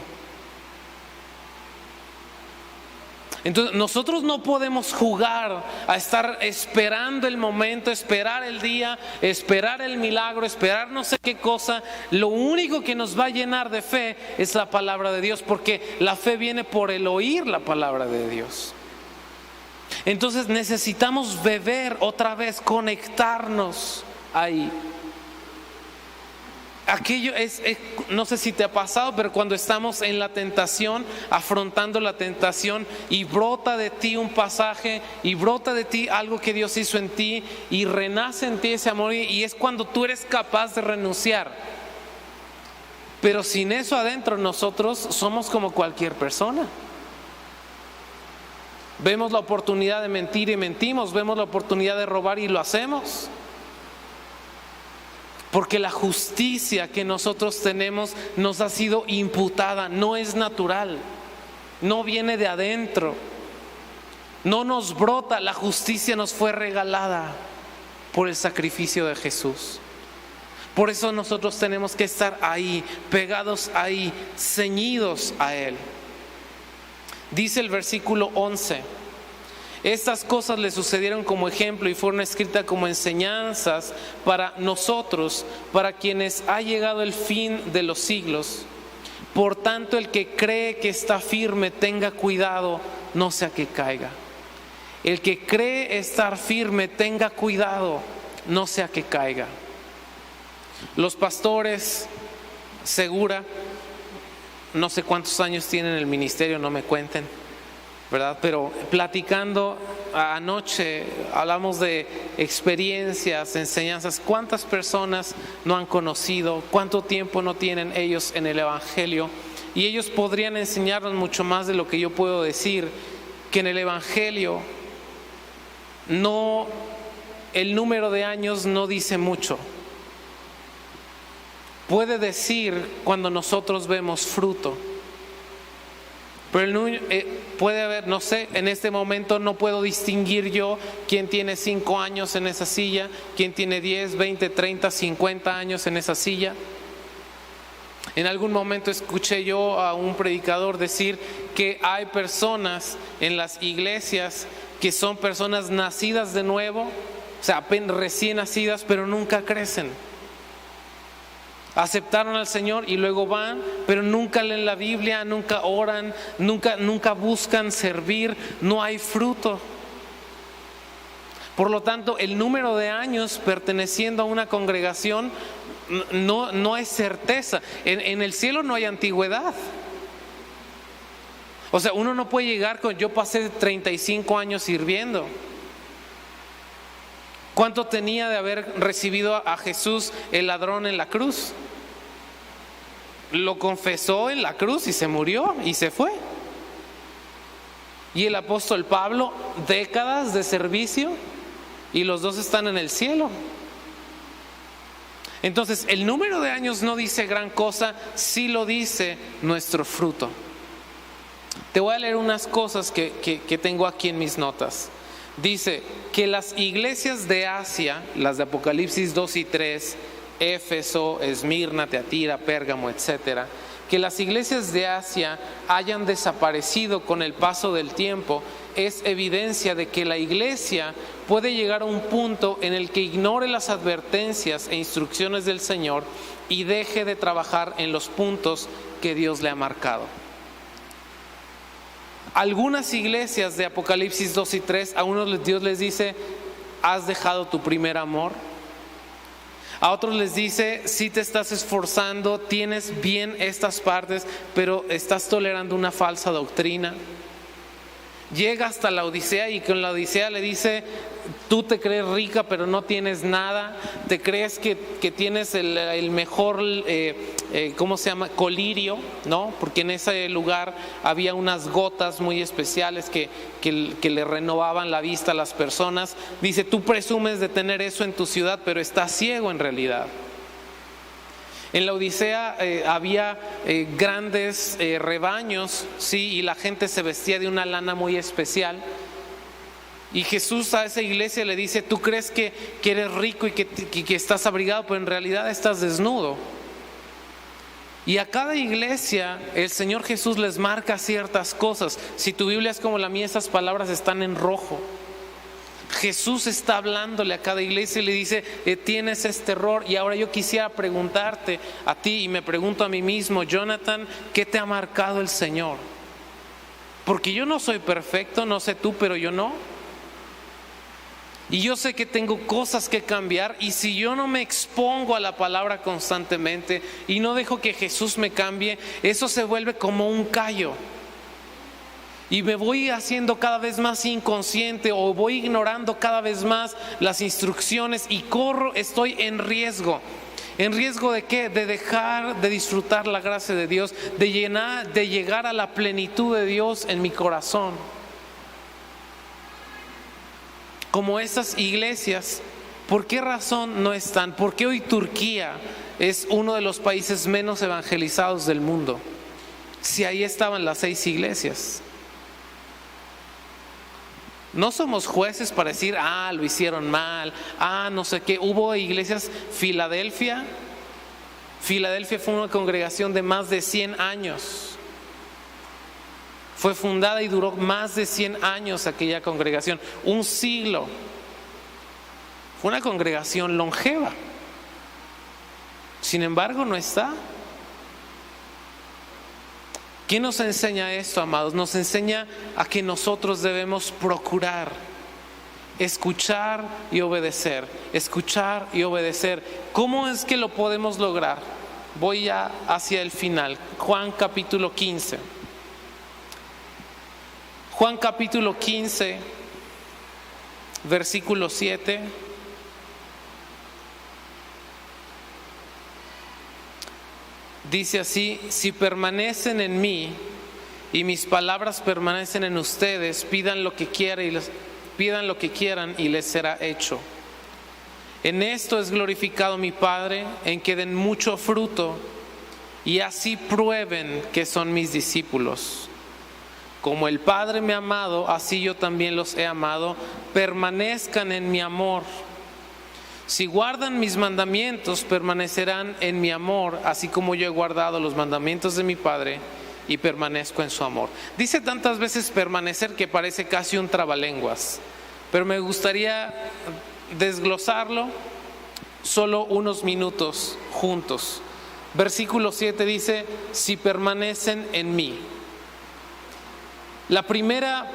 Entonces nosotros no podemos jugar a estar esperando el momento, esperar el día, esperar el milagro, esperar no sé qué cosa. Lo único que nos va a llenar de fe es la palabra de Dios, porque la fe viene por el oír la palabra de Dios. Entonces necesitamos beber otra vez, conectarnos ahí. Aquello no sé si te ha pasado, pero cuando estamos en la tentación, afrontando la tentación, y brota de ti un pasaje, y brota de ti algo que Dios hizo en ti, y renace en ti ese amor, y es cuando tú eres capaz de renunciar. Pero sin eso adentro, nosotros somos como cualquier persona. Vemos la oportunidad de mentir y mentimos. Vemos la oportunidad de robar y lo hacemos. Porque la justicia que nosotros tenemos nos ha sido imputada, no es natural, no viene de adentro, no nos brota, la justicia nos fue regalada por el sacrificio de Jesús. Por eso nosotros tenemos que estar ahí, pegados ahí, ceñidos a Él. Dice el versículo 11: estas cosas le sucedieron como ejemplo y fueron escritas como enseñanzas para nosotros, para quienes ha llegado el fin de los siglos. Por tanto, el que cree que está firme, tenga cuidado, no sea que caiga. El que cree estar firme, tenga cuidado, no sea que caiga. Los pastores, Segura, no sé cuántos años tienen en el ministerio, no me cuenten, ¿verdad? Pero platicando anoche hablamos de experiencias, enseñanzas. ¿Cuántas personas no han conocido? ¿Cuánto tiempo no tienen ellos en el Evangelio? Y ellos podrían enseñarnos mucho más de lo que yo puedo decir, que en el Evangelio no, el número de años no dice mucho. Puede decir cuando nosotros vemos fruto. Pero puede haber, no sé, en este momento no puedo distinguir yo quién tiene 5 años en esa silla, quién tiene 10, 20, 30, 50 años en esa silla. En algún momento escuché yo a un predicador decir que hay personas en las iglesias que son personas nacidas de nuevo, o sea, apenas recién nacidas, pero nunca crecen. Aceptaron al Señor y luego van, pero nunca leen la Biblia, nunca oran, nunca buscan servir, no hay fruto. Por lo tanto, el número de años perteneciendo a una congregación no es certeza. En el cielo no hay antigüedad. O sea, uno no puede llegar con: yo pasé 35 años sirviendo. ¿Cuánto tenía de haber recibido a Jesús el ladrón en la cruz? Lo confesó en la cruz y se murió y se fue. Y el apóstol Pablo, décadas de servicio, y los dos están en el cielo. Entonces, el número de años no dice gran cosa, sí lo dice nuestro fruto. Te voy a leer unas cosas que tengo aquí en mis notas. Dice que las iglesias de Asia, las de Apocalipsis 2 y 3, Éfeso, Esmirna, Teatira, Pérgamo, etcétera, que las iglesias de Asia hayan desaparecido con el paso del tiempo es evidencia de que la iglesia puede llegar a un punto en el que ignore las advertencias e instrucciones del Señor y deje de trabajar en los puntos que Dios le ha marcado. Algunas iglesias de Apocalipsis 2 y 3, a unos Dios les dice: ¿has dejado tu primer amor? A otros les dice: sí te estás esforzando, tienes bien estas partes, pero estás tolerando una falsa doctrina. Llega hasta la Odisea y con la Odisea le dice: tú te crees rica pero no tienes nada, te crees que tienes el mejor, ¿cómo se llama? Colirio, ¿no? Porque en ese lugar había unas gotas muy especiales que le renovaban la vista a las personas. Dice: tú presumes de tener eso en tu ciudad, pero estás ciego en realidad. En la Odisea había grandes rebaños, sí, y la gente se vestía de una lana muy especial. Y Jesús a esa iglesia le dice: tú crees que eres rico y que estás abrigado, pero en realidad estás desnudo. Y a cada iglesia el Señor Jesús les marca ciertas cosas. Si tu Biblia es como la mía, esas palabras están en rojo. Jesús está hablándole a cada iglesia y le dice: tienes este error. Y ahora yo quisiera preguntarte a ti, y me pregunto a mí mismo: Jonathan, ¿qué te ha marcado el Señor? Porque yo no soy perfecto, no sé tú, pero yo no. Y yo sé que tengo cosas que cambiar, y si yo no me expongo a la palabra constantemente y no dejo que Jesús me cambie, eso se vuelve como un callo. Y me voy haciendo cada vez más inconsciente, o voy ignorando cada vez más las instrucciones, y estoy en riesgo. ¿En riesgo de qué? De dejar de disfrutar la gracia de Dios, de llegar a la plenitud de Dios en mi corazón. como esas iglesias, ¿por qué razón no están? ¿Por qué hoy Turquía es uno de los países menos evangelizados del mundo? Si ahí estaban las 6 iglesias. No somos jueces para decir, lo hicieron mal, no sé qué. Hubo iglesias, Filadelfia fue una congregación de más de 100 años. Fue fundada y duró más de 100 años aquella congregación, un siglo. Fue una congregación longeva. Sin embargo, no está. ¿Qué nos enseña esto, amados? Nos enseña a que nosotros debemos procurar escuchar y obedecer, escuchar y obedecer. ¿Cómo es que lo podemos lograr? Voy ya hacia el final. Juan capítulo 15. Juan capítulo 15, versículo 7. Dice así: si permanecen en mí y mis palabras permanecen en ustedes, pidan lo que quieran y les será hecho. En esto es glorificado mi Padre, en que den mucho fruto y así prueben que son mis discípulos. Como el Padre me ha amado, así yo también los he amado. Permanezcan en mi amor. Si guardan mis mandamientos, permanecerán en mi amor, así como yo he guardado los mandamientos de mi Padre y permanezco en su amor. Dice tantas veces permanecer que parece casi un trabalenguas, pero me gustaría desglosarlo solo unos minutos juntos. Versículo 7 dice: si permanecen en mí. La primera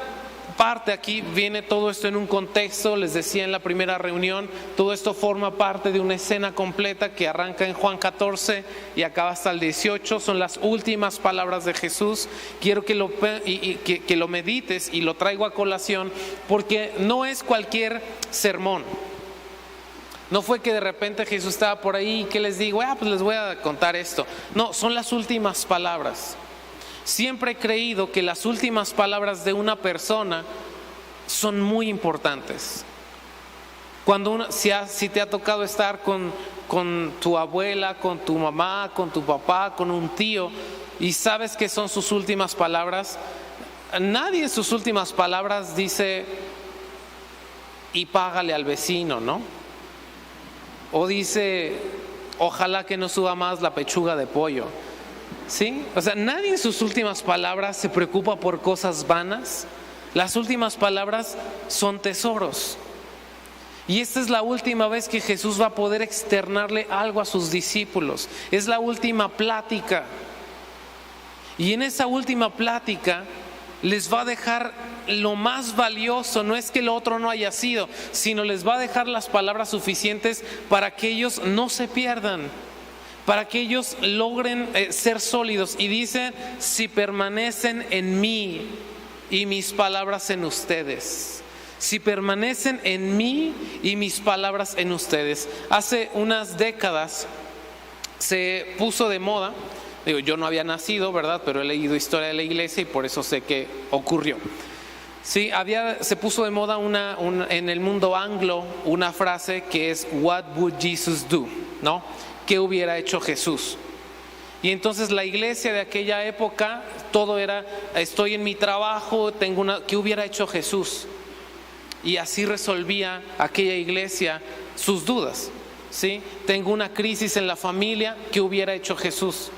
parte aquí viene todo esto en un contexto. Les decía en la primera reunión, todo esto forma parte de una escena completa que arranca en Juan 14 y acaba hasta el 18. Son las últimas palabras de Jesús. Quiero que lo medites y lo traigo a colación, porque no es cualquier sermón. No fue que de repente Jesús estaba por ahí y que les digo, pues les voy a contar esto. No, son las últimas palabras. Siempre he creído que las últimas palabras de una persona son muy importantes. Si te ha tocado estar con tu abuela, con tu mamá, con tu papá, con un tío, y sabes que son sus últimas palabras, nadie en sus últimas palabras dice: y págale al vecino, ¿no? O dice: ojalá que no suba más la pechuga de pollo. ¿Sí? O sea, nadie en sus últimas palabras se preocupa por cosas vanas. Las últimas palabras son tesoros. Y esta es la última vez que Jesús va a poder externarle algo a sus discípulos. Es la última plática. Y en esa última plática les va a dejar lo más valioso. No es que lo otro no haya sido, sino les va a dejar las palabras suficientes para que ellos no se pierdan, para que ellos logren ser sólidos. Y dice: si permanecen en mí y mis palabras en ustedes. Si permanecen en mí y mis palabras en ustedes. Hace unas décadas se puso de moda, yo no había nacido, ¿verdad? Pero he leído historia de la iglesia y por eso sé que ocurrió. Sí, se puso de moda en el mundo anglo una frase que es: what would Jesus do? ¿No? ¿Qué hubiera hecho Jesús? Y entonces la iglesia de aquella época, todo era: estoy en mi trabajo, ¿qué hubiera hecho Jesús? Y así resolvía aquella iglesia sus dudas, ¿sí? Tengo una crisis en la familia, ¿qué hubiera hecho Jesús?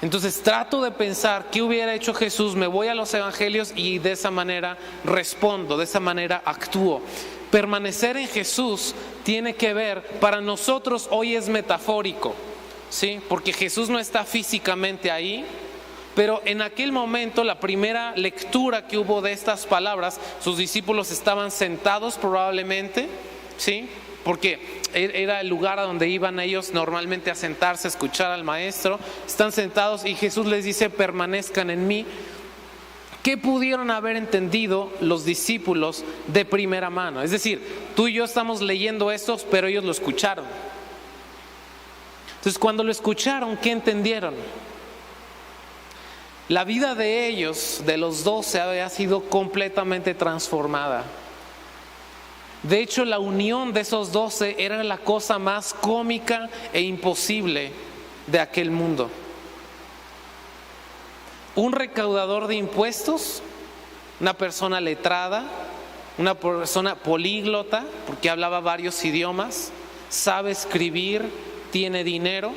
Entonces trato de pensar qué hubiera hecho Jesús, me voy a los evangelios y de esa manera respondo, de esa manera actúo. Permanecer en Jesús tiene que ver, para nosotros hoy es metafórico, ¿sí? Porque Jesús no está físicamente ahí, pero en aquel momento, la primera lectura que hubo de estas palabras, sus discípulos estaban sentados probablemente, ¿sí? Porque era el lugar a donde iban ellos normalmente a sentarse, a escuchar al maestro. Están sentados y Jesús les dice: permanezcan en mí. ¿Qué pudieron haber entendido los discípulos de primera mano? Es decir, tú y yo estamos leyendo esto, pero ellos lo escucharon. Entonces, cuando lo escucharon, ¿qué entendieron? La vida de ellos, de los 12, había sido completamente transformada. De hecho, la unión de esos 12 era la cosa más cómica e imposible de aquel mundo. Un recaudador de impuestos, una persona letrada, una persona políglota, porque hablaba varios idiomas, sabe escribir, tiene dinero,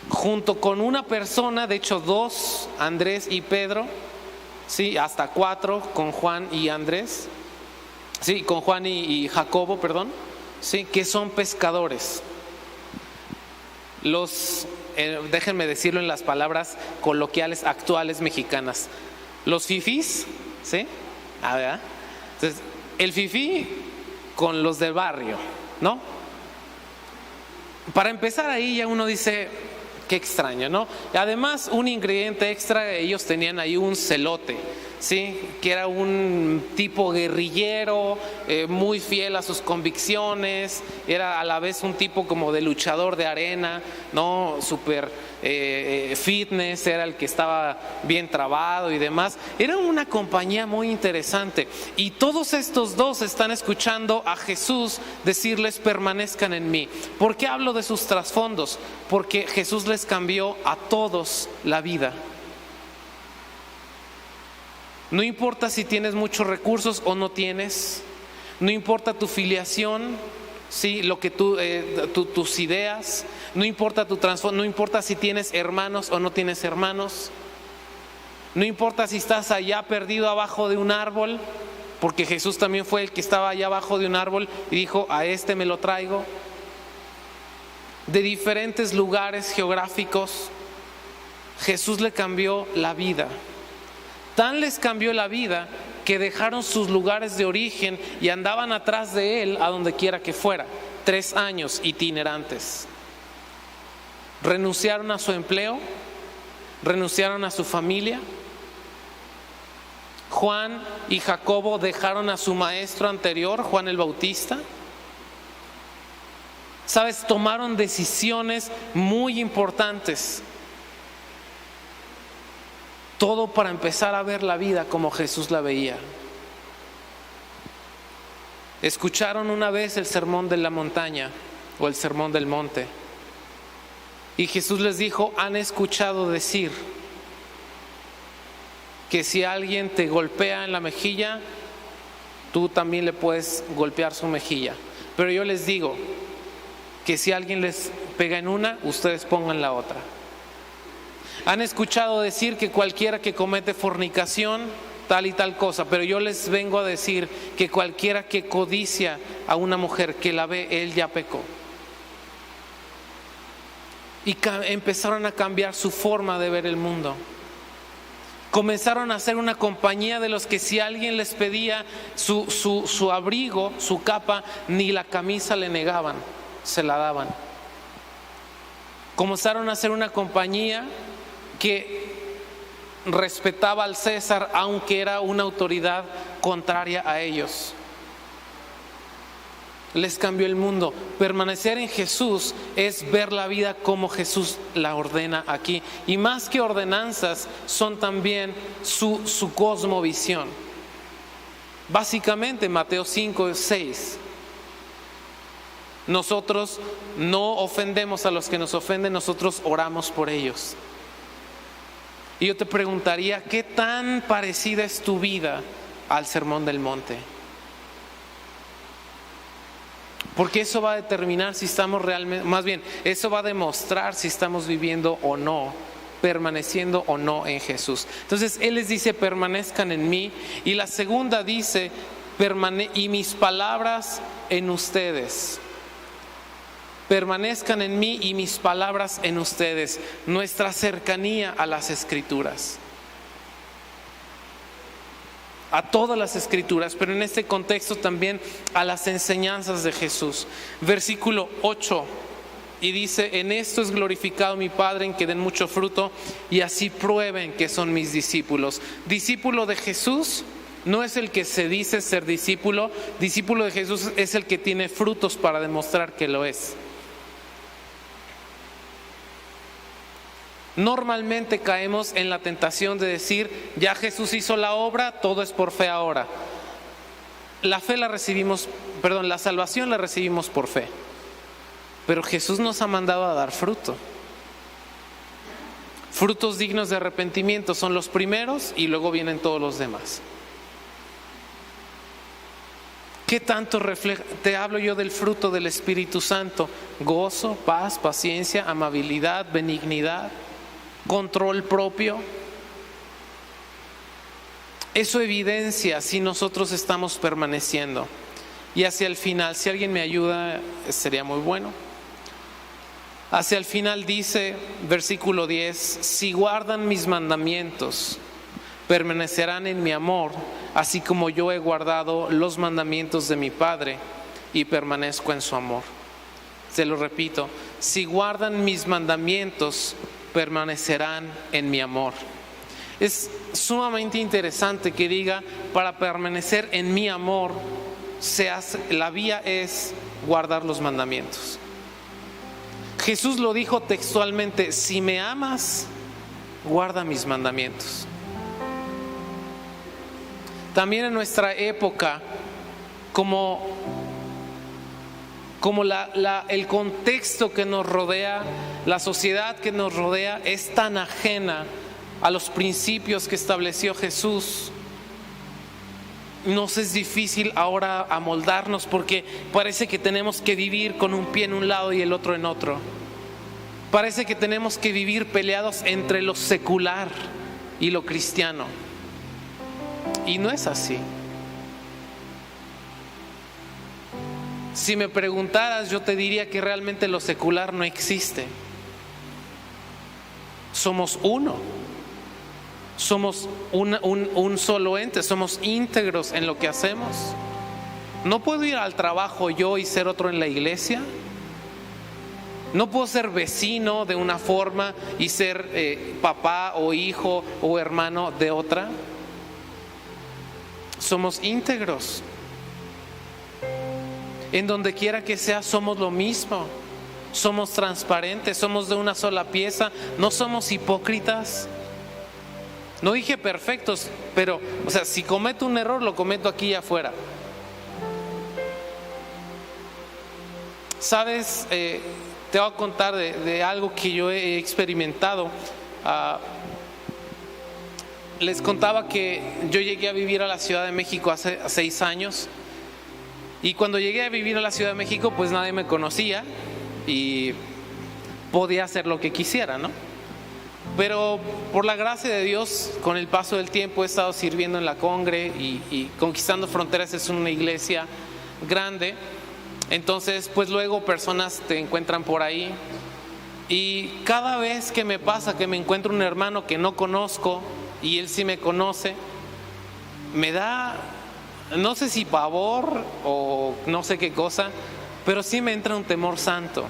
junto con una persona, de hecho 2, Andrés y Pedro, sí, hasta 4 con Juan y Andrés, sí, con Juan y Jacobo, perdón, sí, que son pescadores. Déjenme decirlo en las palabras coloquiales actuales mexicanas, los fifís, ¿sí? ¿Verdad? Entonces, el fifí con los del barrio, ¿no? Para empezar ahí ya uno dice, qué extraño, ¿no? Y además, un ingrediente extra, ellos tenían ahí un celote, ¿sí? Que era un tipo guerrillero, muy fiel a sus convicciones, era a la vez un tipo como de luchador de arena, ¿no? Súper fitness, era el que estaba bien trabado y demás. Era una compañía muy interesante. Y todos estos 2 están escuchando a Jesús decirles: permanezcan en mí. ¿Por qué hablo de sus trasfondos? Porque Jesús les cambió a todos la vida. No importa si tienes muchos recursos o no tienes, no importa tu filiación, ¿sí? Lo que tus ideas, no importa tu trasfondo, no importa si tienes hermanos o no tienes hermanos, no importa si estás allá perdido abajo de un árbol, porque Jesús también fue el que estaba allá abajo de un árbol y dijo: a este me lo traigo. De diferentes lugares geográficos, Jesús le cambió la vida. Tan les cambió la vida que dejaron sus lugares de origen y andaban atrás de él a donde quiera que fuera. 3 años itinerantes. Renunciaron a su empleo, renunciaron a su familia. Juan y Jacobo dejaron a su maestro anterior, Juan el Bautista. ¿Sabes? Tomaron decisiones muy importantes. Todo para empezar a ver la vida como Jesús la veía. Escucharon una vez el sermón de la montaña o el sermón del monte. Y Jesús les dijo: han escuchado decir que si alguien te golpea en la mejilla, tú también le puedes golpear su mejilla. Pero yo les digo que si alguien les pega en una, ustedes pongan la otra. Han escuchado decir que cualquiera que comete fornicación, tal y tal cosa, pero yo les vengo a decir que cualquiera que codicia a una mujer que la ve, él ya pecó. Y empezaron a cambiar su forma de ver el mundo. Comenzaron a hacer una compañía de los que si alguien les pedía su abrigo, su capa, ni la camisa le negaban, se la daban. Comenzaron a hacer una compañía que respetaba al César, aunque era una autoridad contraria a ellos. Les cambió el mundo. Permanecer en Jesús es ver la vida como Jesús la ordena aquí. Y más que ordenanzas, son también su cosmovisión. Básicamente, Mateo 5:6. Nosotros no ofendemos a los que nos ofenden, nosotros oramos por ellos. Y yo te preguntaría, ¿qué tan parecida es tu vida al Sermón del Monte? Porque eso va a determinar si estamos realmente, más bien, eso va a demostrar si estamos viviendo o no, permaneciendo o no en Jesús. Entonces, Él les dice: permanezcan en mí. Y la segunda dice: y mis palabras en ustedes. Permanezcan en mí y mis palabras en ustedes. Nuestra cercanía a las Escrituras, a todas las Escrituras, pero en este contexto también a las enseñanzas de Jesús. Versículo 8, y dice: en esto es glorificado mi Padre, en que den mucho fruto y así prueben que son mis discípulos. Discípulo de Jesús no es el que se dice ser discípulo. Discípulo de Jesús es el que tiene frutos para demostrar que lo es. Normalmente caemos en la tentación de decir: ya Jesús hizo la obra, todo es por fe ahora. la salvación la recibimos por fe. Pero Jesús nos ha mandado a dar fruto. Frutos dignos de arrepentimiento son los primeros y luego vienen todos los demás. ¿Qué tanto refleja? Te hablo yo del fruto del Espíritu Santo: gozo, paz, paciencia, amabilidad, benignidad, control propio. Eso evidencia si nosotros estamos permaneciendo. Y hacia el final, si alguien me ayuda, sería muy bueno. Hacia el final dice, versículo 10: si guardan mis mandamientos, permanecerán en mi amor, así como yo he guardado los mandamientos de mi Padre y permanezco en su amor. Se lo repito: si guardan mis mandamientos, permanecerán en mi amor. Es sumamente interesante que diga, para permanecer en mi amor, la vía es guardar los mandamientos. Jesús lo dijo textualmente: si me amas, guarda mis mandamientos. También en nuestra época, como el contexto que nos rodea, la sociedad que nos rodea es tan ajena a los principios que estableció Jesús, nos es difícil ahora amoldarnos, porque parece que tenemos que vivir con un pie en un lado y el otro en otro. Parece que tenemos que vivir peleados entre lo secular y lo cristiano. Y no es así. Si me preguntaras, yo te diría que realmente lo secular no existe. Somos uno. Somos un solo ente, somos íntegros en lo que hacemos. No puedo ir al trabajo yo y ser otro en la iglesia. No puedo ser vecino de una forma y ser papá o hijo o hermano de otra. Somos íntegros. En donde quiera que sea, somos lo mismo. Somos transparentes, somos de una sola pieza, no somos hipócritas. No dije perfectos, pero, si cometo un error, lo cometo aquí y afuera. ¿Sabes? Te voy a contar de algo que yo he experimentado. Les contaba que yo llegué a vivir a la Ciudad de México hace 6 años. Y cuando llegué a vivir a la Ciudad de México, pues nadie me conocía y podía hacer lo que quisiera, ¿no? Pero por la gracia de Dios, con el paso del tiempo he estado sirviendo en la Congre y Conquistando Fronteras es una iglesia grande. Entonces, pues luego personas te encuentran por ahí. Y cada vez que me pasa que me encuentro un hermano que no conozco y él sí me conoce, me da, no sé si pavor o no sé qué cosa, pero sí me entra un temor santo.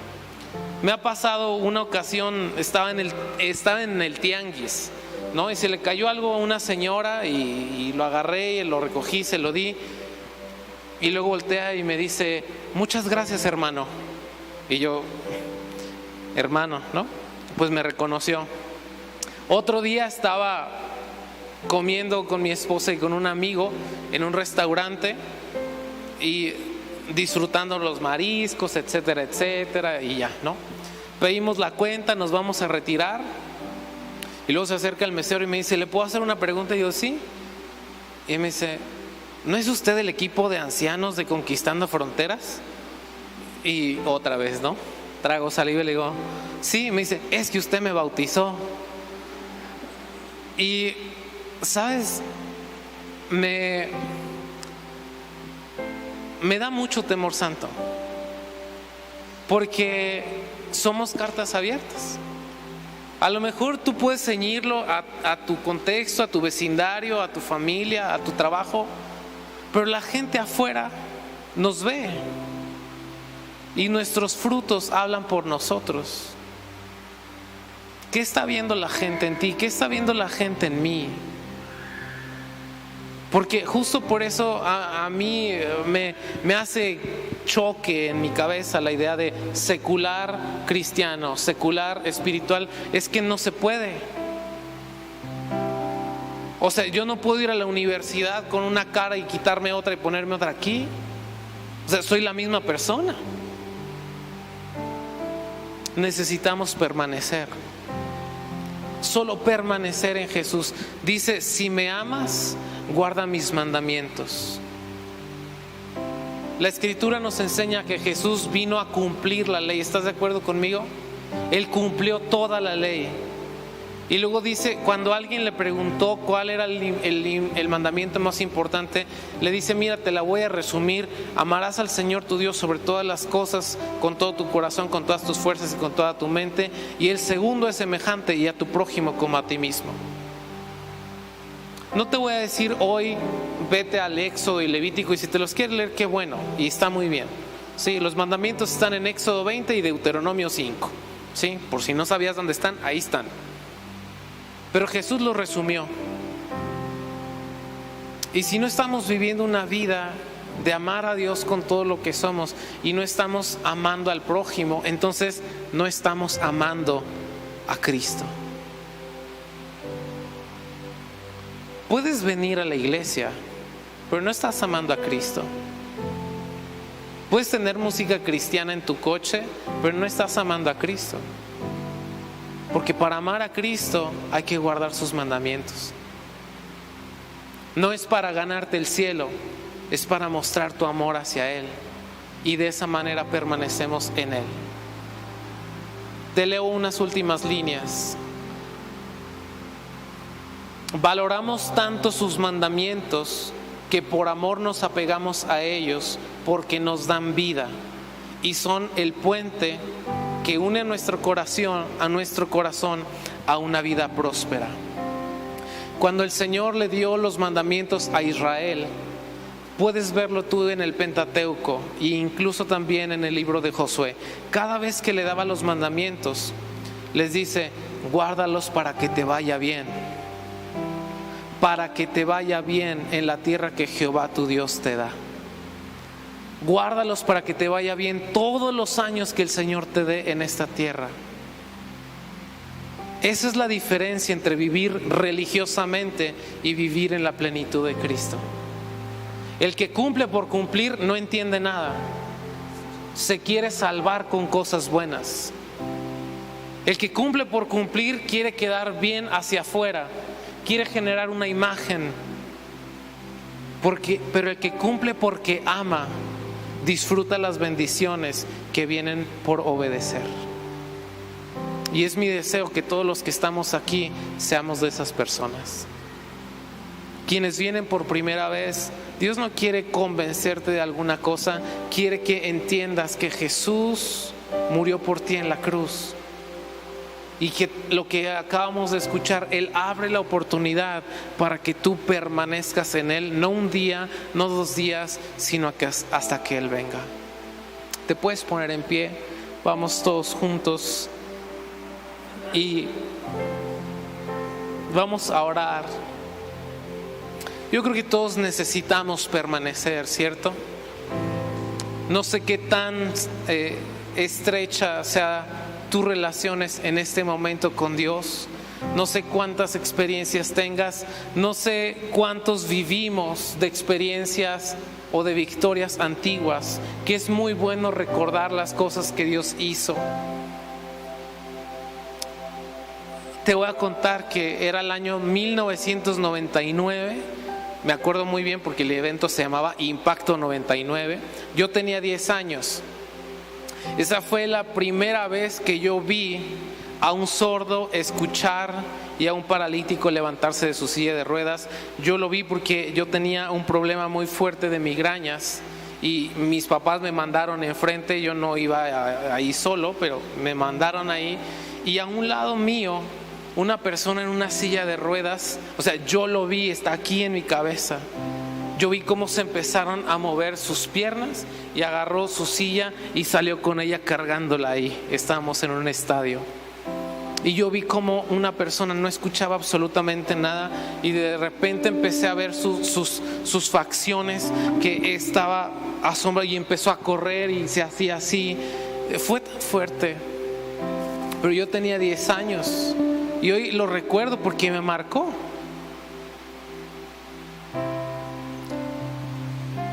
Me ha pasado una ocasión, estaba en el tianguis, ¿no? Y se le cayó algo a una señora y lo agarré, y lo recogí, se lo di. Y luego voltea y me dice: muchas gracias, hermano. Y yo, hermano, ¿no? Pues me reconoció. Otro día estaba comiendo con mi esposa y con un amigo en un restaurante y disfrutando los mariscos, etcétera, etcétera, y ya, ¿no? Pedimos la cuenta, nos vamos a retirar y luego se acerca el mesero y me dice: ¿le puedo hacer una pregunta? Y yo, sí. Y me dice: ¿no es usted el equipo de ancianos de Conquistando Fronteras? Y otra vez, ¿no? Trago saliva y le digo: sí. Me dice: es que usted me bautizó. Y, ¿sabes? Me da mucho temor santo, porque somos cartas abiertas. A lo mejor tú puedes ceñirlo a tu contexto, a tu vecindario, a tu familia, a tu trabajo, pero la gente afuera nos ve y nuestros frutos hablan por nosotros. ¿Qué está viendo la gente en ti? ¿Qué está viendo la gente en mí? Porque justo por eso a mí me hace choque en mi cabeza la idea de secular cristiano, secular espiritual. Es que no se puede. O sea, yo no puedo ir a la universidad con una cara y quitarme otra y ponerme otra aquí. O sea, soy la misma persona. Necesitamos permanecer. Solo permanecer en Jesús. Dice, si me amas, guarda mis mandamientos. La Escritura nos enseña que Jesús vino a cumplir la ley. ¿Estás de acuerdo conmigo? Él cumplió toda la ley. Y luego dice, cuando alguien le preguntó cuál era el mandamiento más importante, le dice, mira, te la voy a resumir: amarás al Señor tu Dios sobre todas las cosas, con todo tu corazón, con todas tus fuerzas y con toda tu mente. Y el segundo es semejante: y a tu prójimo como a ti mismo. No te voy a decir hoy, vete al Éxodo y Levítico, y si te los quieres leer, qué bueno, y está muy bien. Sí, los mandamientos están en Éxodo 20 y Deuteronomio 5. Sí, por si no sabías dónde están, ahí están. Pero Jesús lo resumió. Y si no estamos viviendo una vida de amar a Dios con todo lo que somos y no estamos amando al prójimo, entonces no estamos amando a Cristo. Puedes venir a la iglesia, pero no estás amando a Cristo. Puedes tener música cristiana en tu coche, pero no estás amando a Cristo. Porque para amar a Cristo hay que guardar sus mandamientos. No es para ganarte el cielo, es para mostrar tu amor hacia Él. Y de esa manera permanecemos en Él. Te leo unas últimas líneas. Valoramos tanto sus mandamientos que por amor nos apegamos a ellos, porque nos dan vida y son el puente que une a nuestro corazón a una vida próspera. Cuando el Señor le dio los mandamientos a Israel, puedes verlo tú en el Pentateuco e incluso también en el libro de Josué. Cada vez que le daba los mandamientos, les dice: guárdalos para que te vaya bien. Para que te vaya bien en la tierra que Jehová tu Dios te da. Guárdalos para que te vaya bien todos los años que el Señor te dé en esta tierra. Esa es la diferencia entre vivir religiosamente y vivir en la plenitud de Cristo. El que cumple por cumplir no entiende nada. Se quiere salvar con cosas buenas. El que cumple por cumplir quiere quedar bien hacia afuera, quiere generar una imagen. Pero el que cumple porque ama, disfruta las bendiciones que vienen por obedecer. Y es mi deseo que todos los que estamos aquí seamos de esas personas. Quienes vienen por primera vez, Dios no quiere convencerte de alguna cosa, quiere que entiendas que Jesús murió por ti en la cruz. Y que lo que acabamos de escuchar, Él abre la oportunidad para que tú permanezcas en Él, no un día, no 2 días, sino que hasta que Él venga. Te puedes poner en pie, vamos todos juntos y vamos a orar. Yo creo que todos necesitamos permanecer, ¿cierto? No sé qué tan estrecha sea tus relaciones en este momento con Dios. No sé cuántas experiencias tengas, no sé cuántos vivimos de experiencias o de victorias antiguas, que es muy bueno recordar las cosas que Dios hizo. Te voy a contar que era el año 1999, me acuerdo muy bien porque el evento se llamaba Impacto 99, yo tenía 10 años. Esa fue la primera vez que yo vi a un sordo escuchar y a un paralítico levantarse de su silla de ruedas. Yo lo vi porque yo tenía un problema muy fuerte de migrañas y mis papás me mandaron enfrente. Yo no iba ahí solo, pero me mandaron ahí, y a un lado mío una persona en una silla de ruedas. O sea, yo lo vi, está aquí en mi cabeza. Yo vi cómo se empezaron a mover sus piernas y agarró su silla y salió con ella cargándola ahí. Estábamos en un estadio. Y yo vi cómo una persona no escuchaba absolutamente nada y de repente empecé a ver sus facciones, que estaba asombrado y empezó a correr y se hacía así. Fue tan fuerte. Pero yo tenía 10 años y hoy lo recuerdo porque me marcó.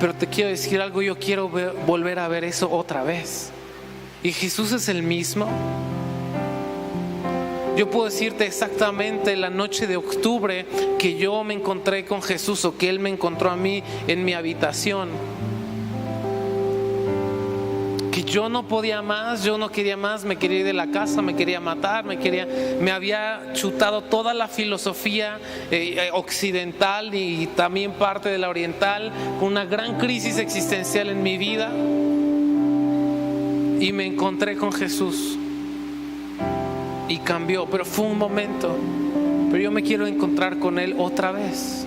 Pero te quiero decir algo, yo quiero volver a ver eso otra vez. Y Jesús es el mismo. Yo puedo decirte exactamente la noche de octubre que yo me encontré con Jesús, o que Él me encontró a mí en mi habitación. Que yo no podía más, yo no quería más, me quería ir de la casa, me quería matar, me había chutado toda la filosofía occidental y también parte de la oriental, con una gran crisis existencial en mi vida. Y me encontré con Jesús y cambió, pero fue un momento. Pero yo me quiero encontrar con Él otra vez,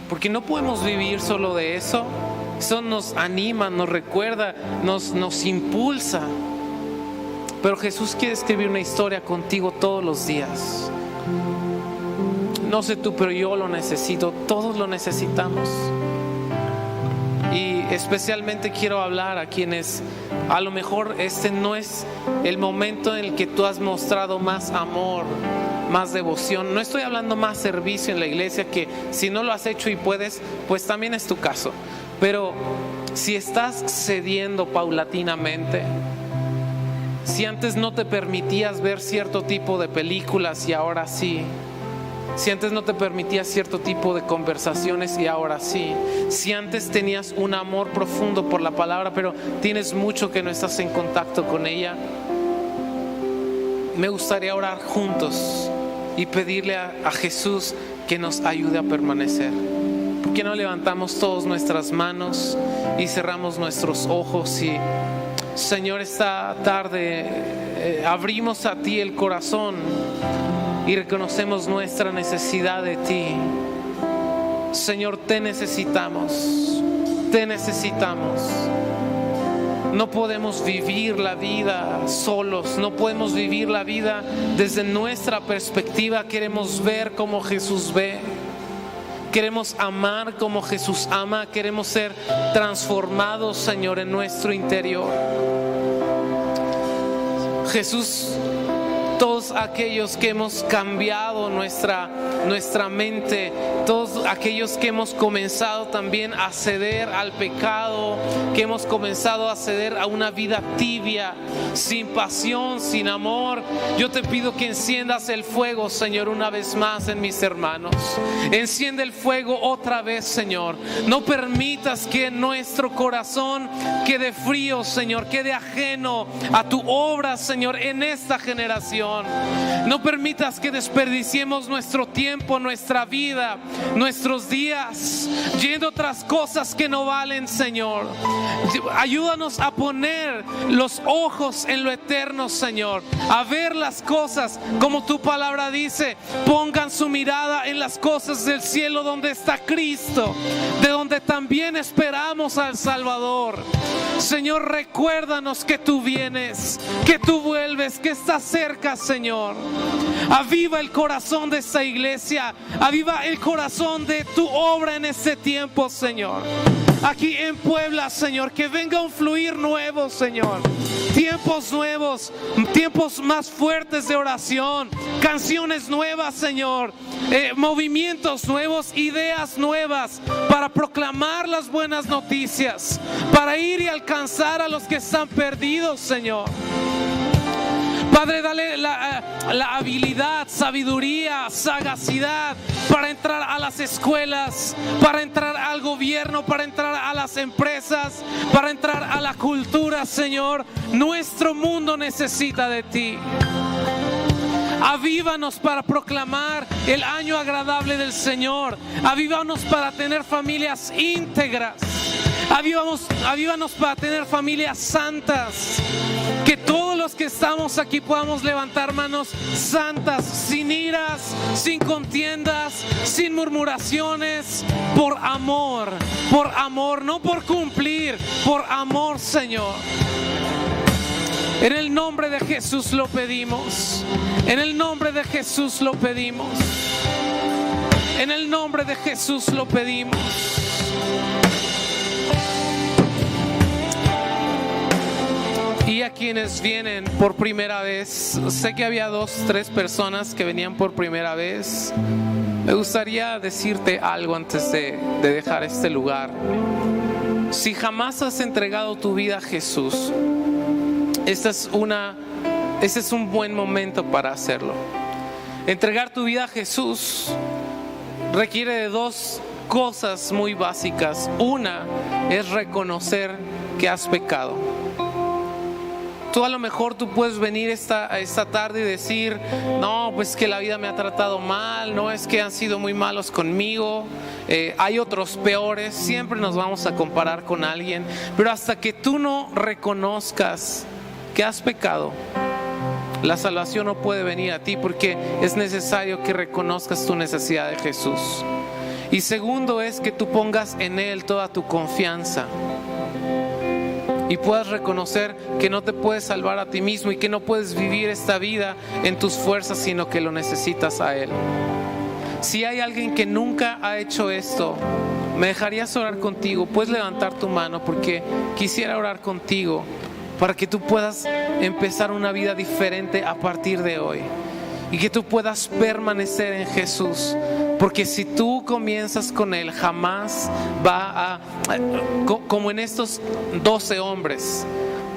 porque no podemos vivir solo de eso. Eso nos anima, nos recuerda, nos impulsa. Pero Jesús quiere escribir una historia contigo todos los días. No sé tú, pero yo lo necesito, todos lo necesitamos. Y especialmente quiero hablar a quienes a lo mejor este no es el momento en el que tú has mostrado más amor, más devoción. No estoy hablando más servicio en la iglesia, que si no lo has hecho y puedes, pues también es tu caso. Pero si estás cediendo paulatinamente, si antes no te permitías ver cierto tipo de películas y ahora sí, si antes no te permitías cierto tipo de conversaciones y ahora sí, si antes tenías un amor profundo por la palabra, pero tienes mucho que no estás en contacto con ella, me gustaría orar juntos y pedirle a Jesús que nos ayude a permanecer. ¿Por qué no levantamos todas nuestras manos y cerramos nuestros ojos? Y Señor, esta tarde abrimos a ti el corazón y reconocemos nuestra necesidad de ti. Señor, te necesitamos, te necesitamos. No podemos vivir la vida solos, no podemos vivir la vida desde nuestra perspectiva. Queremos ver como Jesús ve. Queremos amar como Jesús ama. Queremos ser transformados, Señor, en nuestro interior. Jesús, todos aquellos que hemos cambiado nuestra mente, todos aquellos que hemos comenzado también a ceder al pecado, que hemos comenzado a ceder a una vida tibia, sin pasión, sin amor, yo te pido que enciendas el fuego, Señor, una vez más en mis hermanos. Enciende el fuego otra vez, Señor. No permitas que nuestro corazón quede frío, Señor, quede ajeno a tu obra, Señor, en esta generación. No permitas que desperdiciemos nuestro tiempo, nuestra vida, nuestros días yendo otras cosas que no valen, Señor. Ayúdanos a poner los ojos en lo eterno, Señor, a ver las cosas como tu palabra dice. Pongan su mirada en las cosas del cielo, donde está Cristo, de donde también esperamos al Salvador. Señor, recuérdanos que tú vienes, que tú vuelves, que estás cerca, Señor. Aviva el corazón de esta iglesia, aviva el corazón de tu obra en este tiempo, Señor. Aquí en Puebla, Señor, que venga un fluir nuevo, Señor. Tiempos nuevos, tiempos más fuertes de oración, canciones nuevas, Señor, movimientos nuevos, ideas nuevas para proclamar las buenas noticias, para ir y alcanzar a los que están perdidos, Señor. Padre, dale la habilidad, sabiduría, sagacidad para entrar a las escuelas, para entrar al gobierno, para entrar a las empresas, para entrar a la cultura, Señor. Nuestro mundo necesita de ti. Avívanos para proclamar el año agradable del Señor. Avívanos para tener familias íntegras. Avívanos para tener familias santas. Que todos los que estamos aquí podamos levantar manos santas, sin iras, sin contiendas, sin murmuraciones, por amor, no por cumplir, por amor, Señor. En el nombre de Jesús lo pedimos. En el nombre de Jesús lo pedimos. En el nombre de Jesús lo pedimos. Y a quienes vienen por primera vez, sé que había 2, 3 personas que venían por primera vez. Me gustaría decirte algo antes de dejar este lugar. Si jamás has entregado tu vida a Jesús, este es un buen momento para hacerlo. Entregar tu vida a Jesús requiere de dos cosas muy básicas. Una es reconocer que has pecado. Tú a lo mejor puedes venir esta tarde y decir, no, pues que la vida me ha tratado mal, no, es que han sido muy malos conmigo, hay otros peores. Siempre nos vamos a comparar con alguien, pero hasta que tú no reconozcas que has pecado, la salvación no puede venir a ti, porque es necesario que reconozcas tu necesidad de Jesús. Y segundo es que tú pongas en Él toda tu confianza y puedas reconocer que no te puedes salvar a ti mismo y que no puedes vivir esta vida en tus fuerzas, sino que lo necesitas a Él. Si hay alguien que nunca ha hecho esto, ¿me dejarías orar contigo? Puedes levantar tu mano, porque quisiera orar contigo para que tú puedas empezar una vida diferente a partir de hoy y que tú puedas permanecer en Jesús, porque si tú comienzas con Él, jamás va a, como en estos 12 hombres,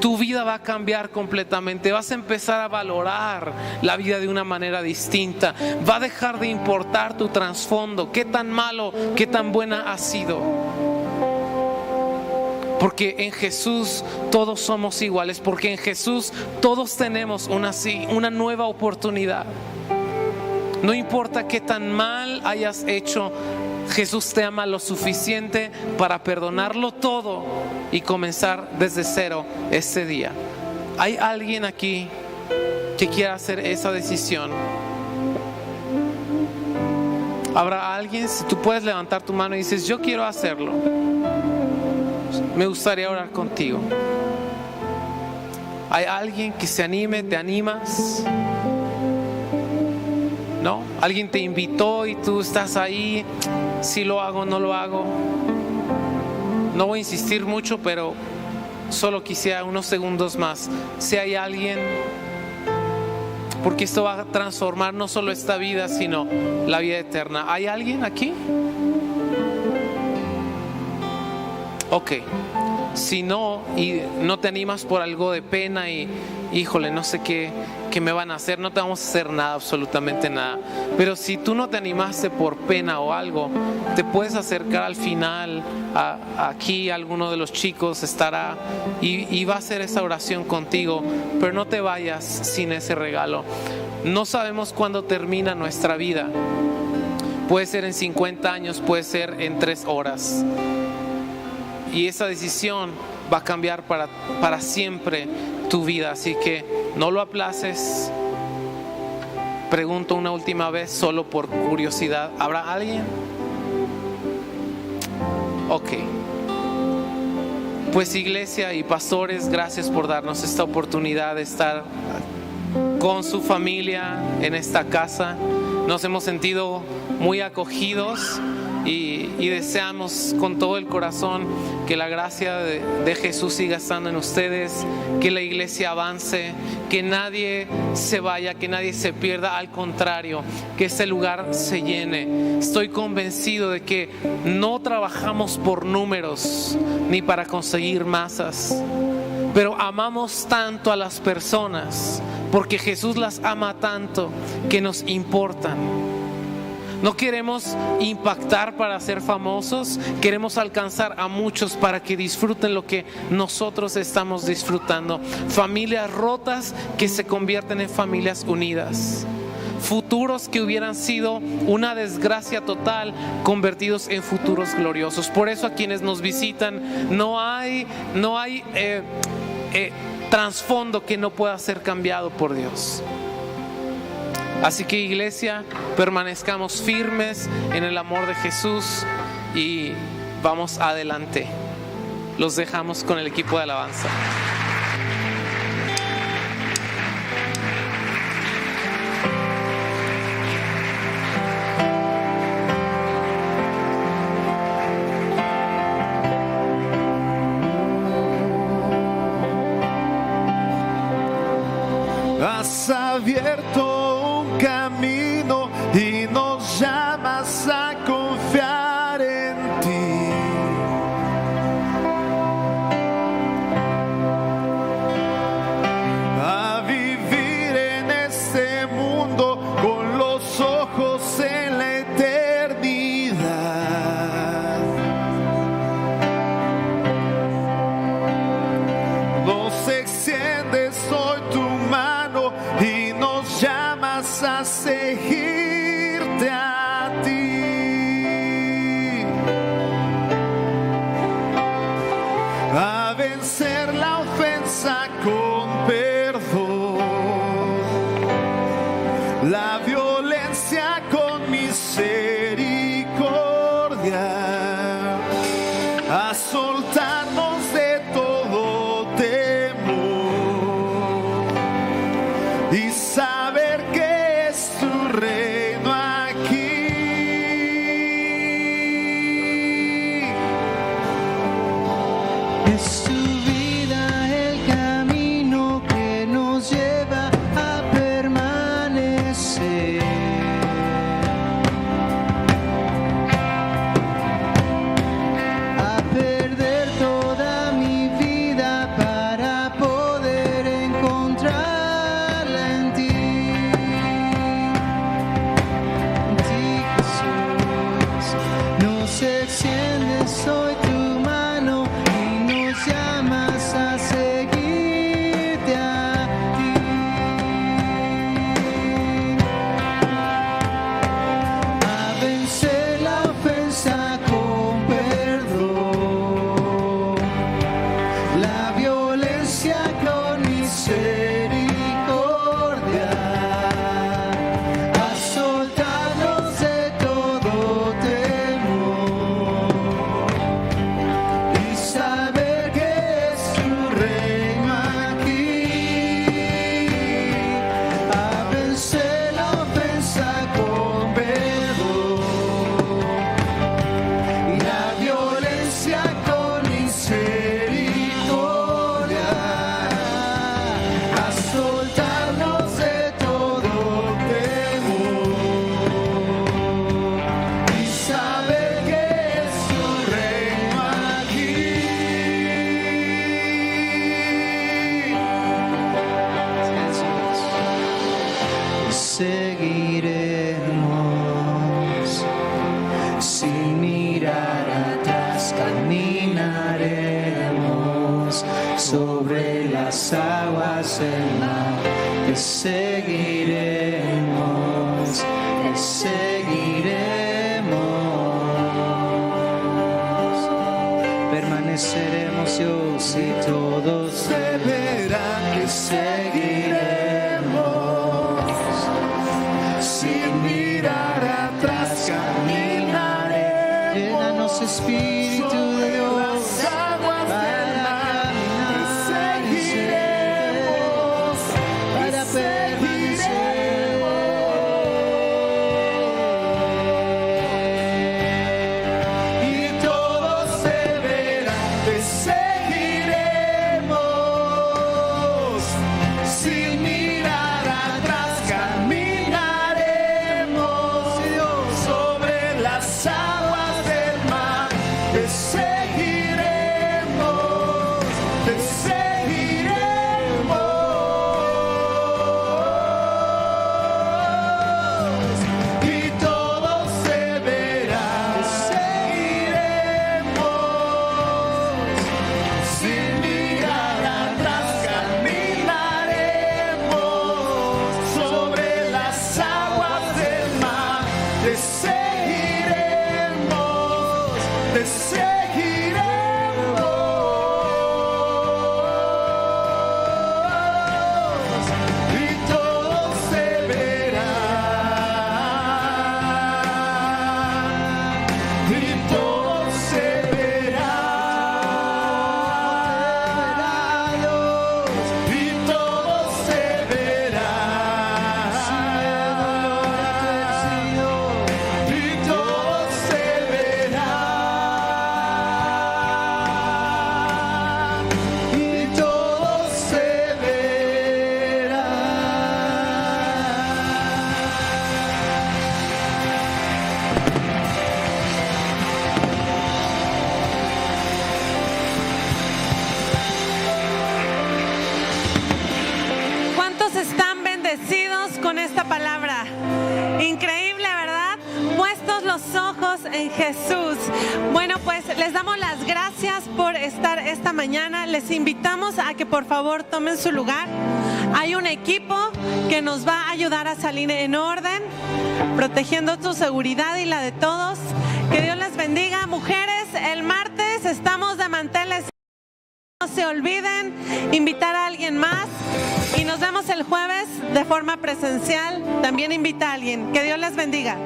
tu vida va a cambiar completamente. Vas a empezar a valorar la vida de una manera distinta. Va a dejar de importar tu trasfondo, qué tan malo, qué tan buena has sido. Porque en Jesús todos somos iguales, porque en Jesús todos tenemos una nueva oportunidad. No importa qué tan mal hayas hecho, Jesús te ama lo suficiente para perdonarlo todo y comenzar desde cero este día. ¿Hay alguien aquí que quiera hacer esa decisión? ¿Habrá alguien? Si tú puedes levantar tu mano y dices, yo quiero hacerlo, me gustaría orar contigo. ¿Hay alguien que se anime? ¿Te animas? ¿No? ¿Alguien te invitó y tú estás ahí? ¿Sí lo hago, no lo hago? No voy a insistir mucho, pero solo quisiera unos segundos más. Si hay alguien, porque esto va a transformar no solo esta vida, sino la vida eterna. ¿Hay alguien aquí? Ok. Si no, y no te animas por algo de pena y híjole, no sé qué me van a hacer, no te vamos a hacer nada, absolutamente nada. Pero si tú no te animaste por pena o algo, te puedes acercar al final. Aquí alguno de los chicos estará y va a hacer esa oración contigo, pero no te vayas sin ese regalo. No sabemos cuándo termina nuestra vida. Puede ser en 50 años, puede ser en 3 horas. Y esa decisión va a cambiar para siempre tu vida. Así que no lo aplaces. Pregunto una última vez, solo por curiosidad. ¿Habrá alguien? Ok. Pues iglesia y pastores, gracias por darnos esta oportunidad de estar con su familia en esta casa. Nos hemos sentido muy acogidos. Y deseamos con todo el corazón que la gracia de Jesús siga estando en ustedes, que la iglesia avance, que nadie se vaya, que nadie se pierda, al contrario, que este lugar se llene. Estoy convencido de que no trabajamos por números ni para conseguir masas, pero amamos tanto a las personas porque Jesús las ama tanto que nos importan. No queremos impactar para ser famosos, queremos alcanzar a muchos para que disfruten lo que nosotros estamos disfrutando. Familias rotas que se convierten en familias unidas. Futuros que hubieran sido una desgracia total, convertidos en futuros gloriosos. Por eso a quienes nos visitan no hay trasfondo que no pueda ser cambiado por Dios. Así que iglesia, permanezcamos firmes en el amor de Jesús y vamos adelante. Los dejamos con el equipo de alabanza. Has abierto un camino y nos llamas este mundo con los ojos en la eternidad. Nos extiendes hoy tu mano y nos llamas a seguirte a ti, a vencer la ofensa con perdón, la violencia con misericordia, a soltarnos de todo temor y saber que es tu reino aquí. Es tu vida el camino que nos lleva a permanecer, a perder toda mi vida para poder encontrarla en ti. En ti, Jesús, nos extiendes hoy tu mano y nos llamas a seguirte a ti, a vencer la ofensa con perdón, la violencia con misericordia, a soltarnos de todo temor y saber que es tu reino aquí, a vencer la ofensa con perdón y la violencia con misericordia, a soltarnos de todo temor y saber que es tu reino aquí. Seguiremos sin mirar atrás, caminaremos sobre las aguas del mar. Te seguiremos, te seguiremos. Permaneceremos, Dios, y todos verán que seguiremos. Sin mirar atrás caminaremos. Llénanos, Espíritu de Dios, Las aguas del mar, para te seguiremos, permanecer, con esta palabra. Increíble, ¿verdad? Puestos los ojos en Jesús. Bueno, pues les damos las gracias por estar esta mañana. Les invitamos a que por favor tomen su lugar. Hay un equipo que nos va a ayudar a salir en orden, protegiendo tu seguridad y la de todos. Que Dios les bendiga. Mujeres, el martes estamos de manteles. No se olviden invitar a alguien más y nos vemos el jueves de forma presencial. También invita a alguien. Que Dios les bendiga.